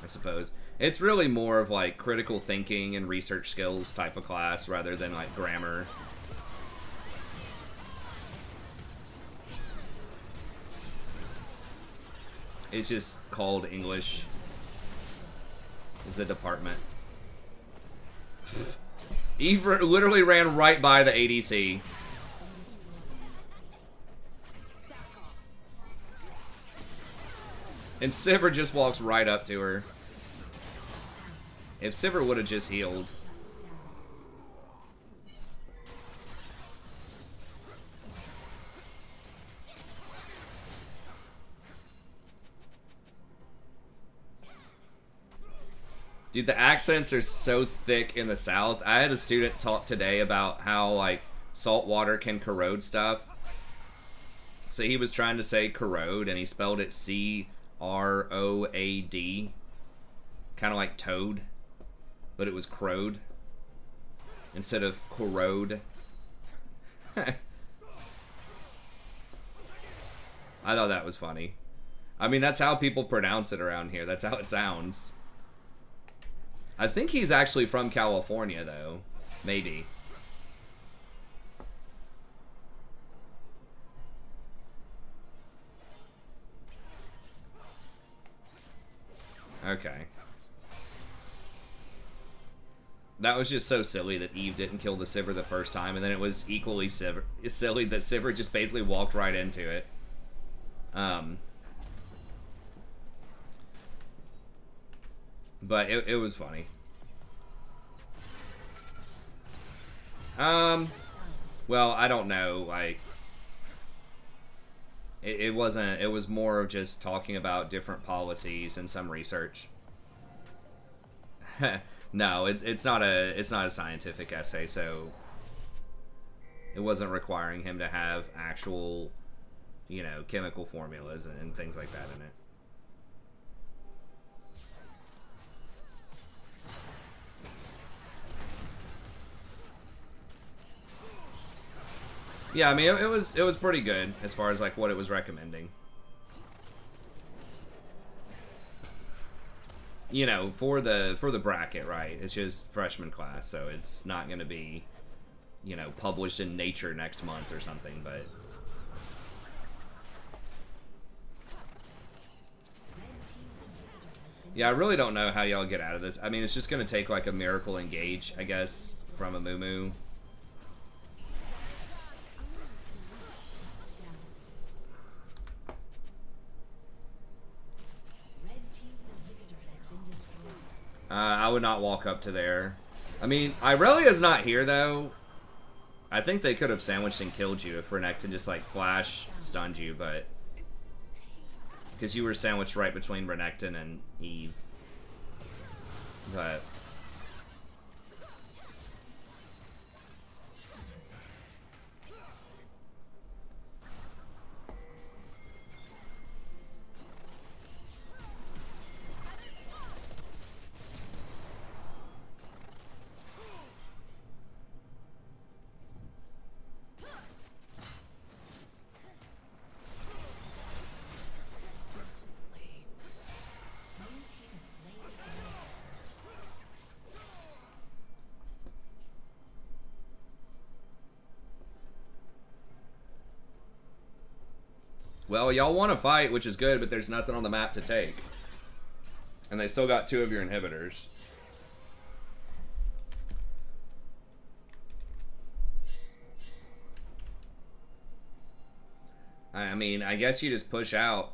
I suppose. It's really more of like critical thinking and research skills type of class rather than like grammar. It's just called English is the department. Eve literally ran right by the ADC. And Sivir just walks right up to her. If Sivir would have just healed. Dude, the accents are so thick in the South. I had a student talk today about how, like, salt water can corrode stuff. So he was trying to say corrode, and he spelled it C-O-R-R-O-D-E. R-O-A-D. Kind of like toad, but it was crowed instead of corrode. I thought that was funny. I mean, that's how people pronounce it around here. That's how it sounds. I think he's actually from California, though. Maybe. Okay. That was just so silly that Eve didn't kill the Sivir the first time, and then it was equally silly that Sivir just basically walked right into it. But it was funny. Well, I don't know, like... It wasn't, it was more of just talking about different policies and some research. No, it's not a scientific essay, so it wasn't requiring him to have actual, you know, chemical formulas and things like that in it. Yeah, I mean, it was pretty good as far as like what it was recommending. You know, for the bracket, right? It's just freshman class, so it's not going to be, you know, published in Nature next month or something, but yeah, I really don't know how y'all get out of this. I mean, it's just going to take like a miracle engage, I guess, from a Moo. I would not walk up to there. I mean, Irelia's not here, though. I think they could have sandwiched and killed you if Renekton just, like, flash stunned you, but... because you were sandwiched right between Renekton and Eve. But... well, y'all want to fight, which is good, but there's nothing on the map to take. And they still got 2 of your inhibitors. I mean, I guess you just push out.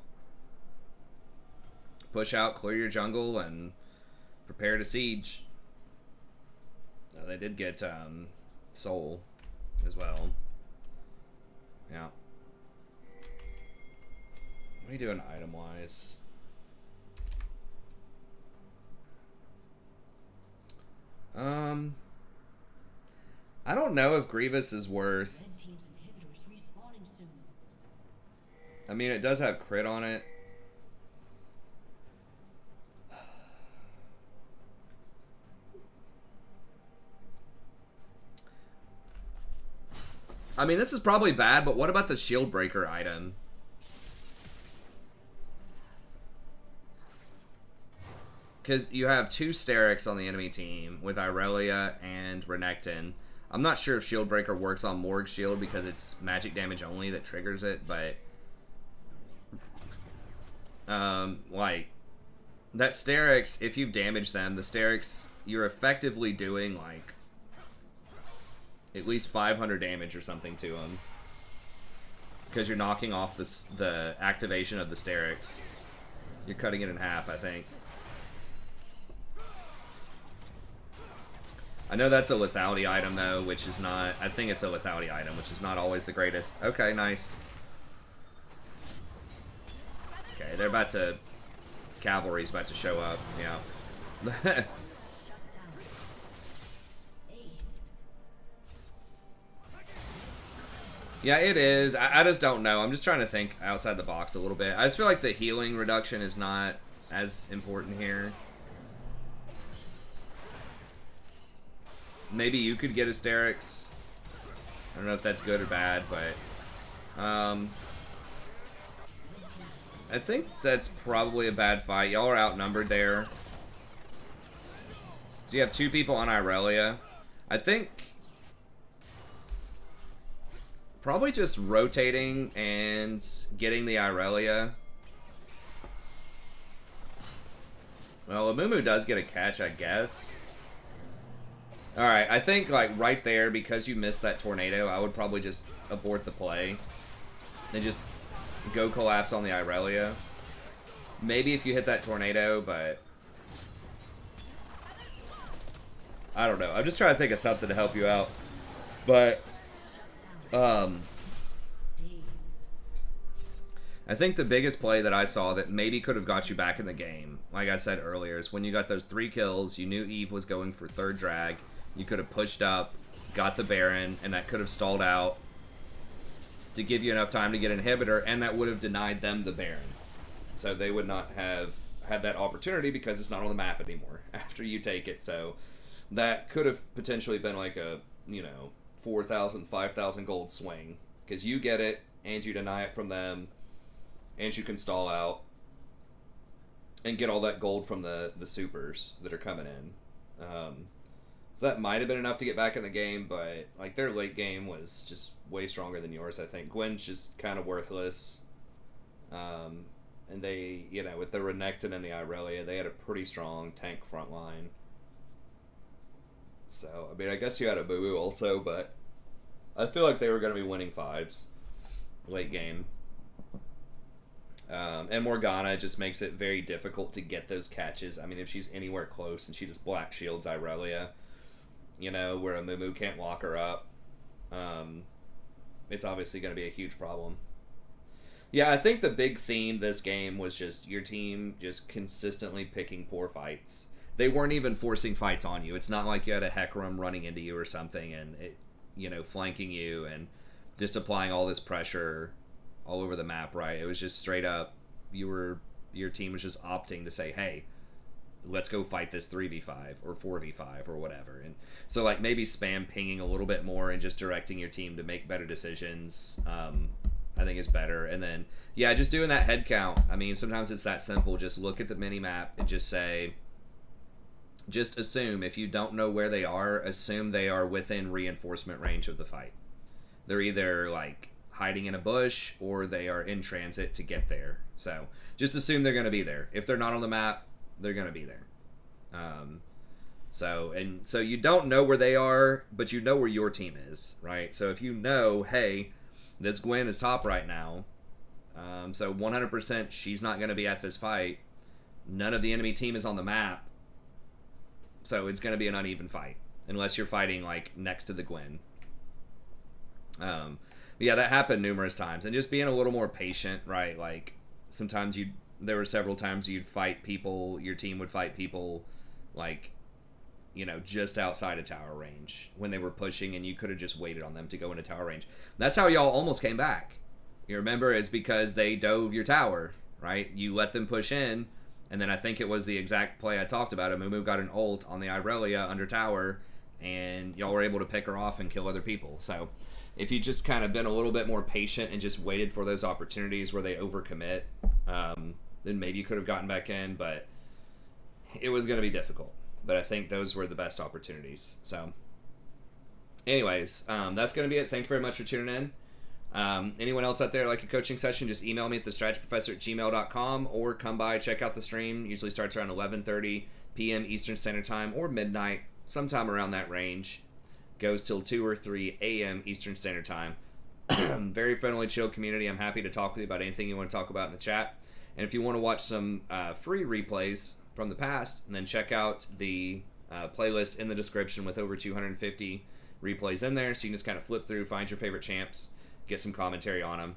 Push out, clear your jungle, and prepare to siege. They did get Soul as well. Yeah. What are you doing item-wise? I don't know if Grievous is worth... I mean, it does have crit on it. I mean, this is probably bad, but what about the Shield Breaker item? Because you have 2 Sterix on the enemy team with Irelia and Renekton. I'm not sure if Shield Breaker works on Morg's shield because it's magic damage only that triggers it, but... like, that Sterix, if you damage them, the Sterix, you're effectively doing, like, at least 500 damage or something to them. Because you're knocking off the activation of the Sterix. You're cutting it in half, I think. I know that's a lethality item, though, which is not... I think it's a lethality item, which is not always the greatest. Okay, nice. Okay, they're about to... Cavalry's about to show up, yeah. Yeah, it is. I just don't know. I'm just trying to think outside the box a little bit. I just feel like the healing reduction is not as important here. Maybe you could get Hysterics. I don't know if that's good or bad, but I think that's probably a bad fight. Y'all are outnumbered there. So you have 2 people on Irelia. I think probably just rotating and getting the Irelia. Well, Amumu does get a catch, I guess. Alright, I think, like, right there, because you missed that tornado, I would probably just abort the play. And just go collapse on the Irelia. Maybe if you hit that tornado, but I don't know. I'm just trying to think of something to help you out. But I think the biggest play that I saw that maybe could have got you back in the game, like I said earlier, is when you got those 3 kills, you knew Eve was going for 3rd drag. You could have pushed up, got the Baron, and that could have stalled out to give you enough time to get an inhibitor, and that would have denied them the Baron. So they would not have had that opportunity because it's not on the map anymore after you take it. So that could have potentially been like a, 4,000, 5,000 gold swing. Because you get it, and you deny it from them, and you can stall out and get all that gold from the supers that are coming in. So that might have been enough to get back in the game, but like their late game was just way stronger than yours, I think. Gwen's just kind of worthless. And they, with the Renekton and the Irelia, they had a pretty strong tank front line. So, I mean, I guess you had a Boo-Boo also, but I feel like they were going to be winning 5s late game. And Morgana just makes it very difficult to get those catches. I mean, if she's anywhere close and she just black shields Irelia, where a Mumu can't lock her up, it's obviously going to be a huge problem. Yeah, I think the big theme this game was just your team just consistently picking poor fights. They weren't even forcing fights on you. It's not like you had a Hecarim running into you or something and, flanking you and just applying all this pressure all over the map, right? It was just straight up, your team was just opting to say, hey, let's go fight this 3v5 or 4v5 or whatever. And so, like, maybe spam pinging a little bit more and just directing your team to make better decisions, I think is better. And then, yeah, just doing that head count. I mean, sometimes it's that simple. Just look at the mini-map and just say, just assume, if you don't know where they are, assume they are within reinforcement range of the fight. They're either, like, hiding in a bush or they are in transit to get there. So just assume they're going to be there. If they're not on the map, they're going to be there. So you don't know where they are, but you know where your team is, right? So if you know, hey, this Gwen is top right now, so 100% she's not going to be at this fight. None of the enemy team is on the map, so it's going to be an uneven fight unless you're fighting like next to the Gwen. Yeah, that happened numerous times, and just being a little more patient, right? Like sometimes there were several times you'd fight people, your team would fight people, like, just outside of tower range when they were pushing, and you could have just waited on them to go into tower range. That's how y'all almost came back. You remember, is because they dove your tower, right? You let them push in, and then I think it was the exact play I talked about. Amumu got an ult on the Irelia under tower, and y'all were able to pick her off and kill other people. So if you just kind of been a little bit more patient and just waited for those opportunities where they overcommit, then maybe you could have gotten back in, but it was going to be difficult. But I think those were the best opportunities. So anyways, that's going to be it. Thank you very much for tuning in. Anyone else out there like a coaching session, just email me at thestrategyprofessor@gmail.com or come by, check out the stream. Usually starts around 11:30 p.m. Eastern Standard Time or midnight, sometime around that range. Goes till 2 or 3 a.m. Eastern Standard Time. Very friendly, chill community. I'm happy to talk with you about anything you want to talk about in the chat. And if you want to watch some free replays from the past, then check out the playlist in the description with over 250 replays in there. So you can just kind of flip through, find your favorite champs, get some commentary on them.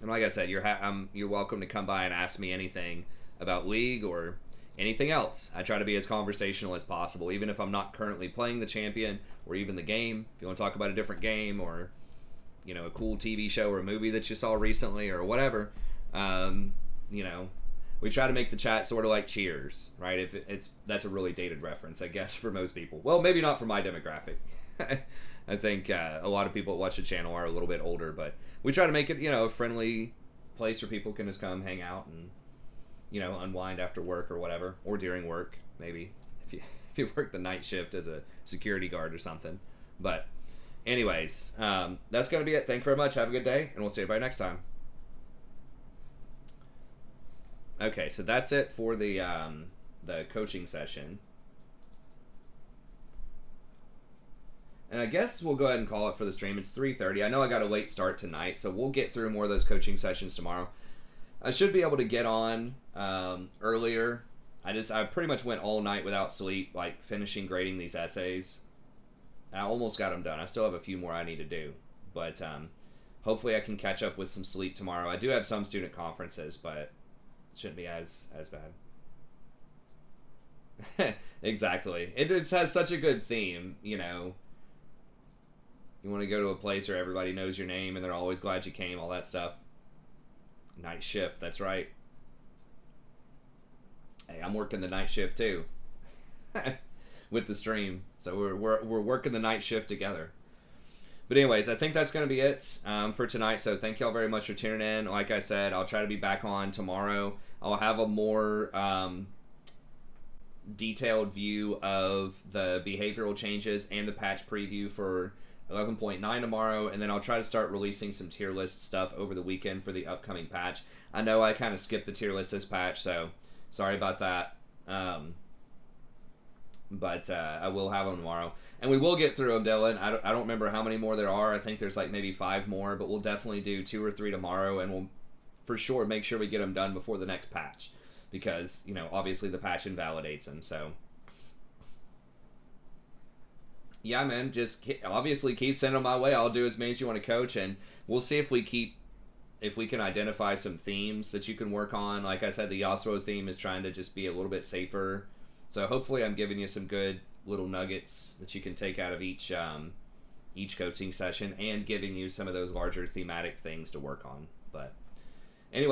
And like I said, you're welcome to come by and ask me anything about League or anything else. I try to be as conversational as possible, even if I'm not currently playing the champion or even the game. If you want to talk about a different game or you know, a cool TV show or a movie that you saw recently or whatever. You know, we try to make the chat sort of like Cheers, right? If that's a really dated reference, I guess, for most people. Well, maybe not for my demographic. I think a lot of people that watch the channel are a little bit older, but we try to make it, you know, a friendly place where people can just come hang out and, you know, unwind after work or whatever, or during work, maybe if you work the night shift as a security guard or something. But anyways, that's gonna be it. Thank you very much. Have a good day, and we'll see everybody next time. Okay, so that's it for the coaching session. And I guess we'll go ahead and call it for the stream. It's 3:30. I know I got a late start tonight, so we'll get through more of those coaching sessions tomorrow. I should be able to get on earlier. I pretty much went all night without sleep, like finishing grading these essays. I almost got them done. I still have a few more I need to do, but hopefully I can catch up with some sleep tomorrow. I do have some student conferences, but it shouldn't be as bad. Exactly. It has such a good theme, you know. You want to go to a place where everybody knows your name and they're always glad you came, all that stuff. Night shift, that's right. Hey, I'm working the night shift too. With the stream. So we're working the night shift together. But anyways, I think that's going to be it for tonight. So thank y'all very much for tuning in. Like I said, I'll try to be back on tomorrow. I'll have a more detailed view of the behavioral changes and the patch preview for 11.9 tomorrow, and then I'll try to start releasing some tier list stuff over the weekend for the upcoming patch. I know I kind of skipped the tier list this patch, so sorry about that. But I will have them tomorrow. And we will get through them, Dylan. I don't remember how many more there are. I think there's like maybe 5 more, but we'll definitely do 2 or 3 tomorrow, and we'll for sure make sure we get them done before the next patch. Because, you know, obviously the patch invalidates them, so... Yeah, man, just obviously keep sending them my way. I'll do as many as you want to coach, and we'll see if we can identify some themes that you can work on. Like I said, the Yasuo theme is trying to just be a little bit safer. So hopefully I'm giving you some good little nuggets that you can take out of each coaching session, and giving you some of those larger thematic things to work on. But anyway.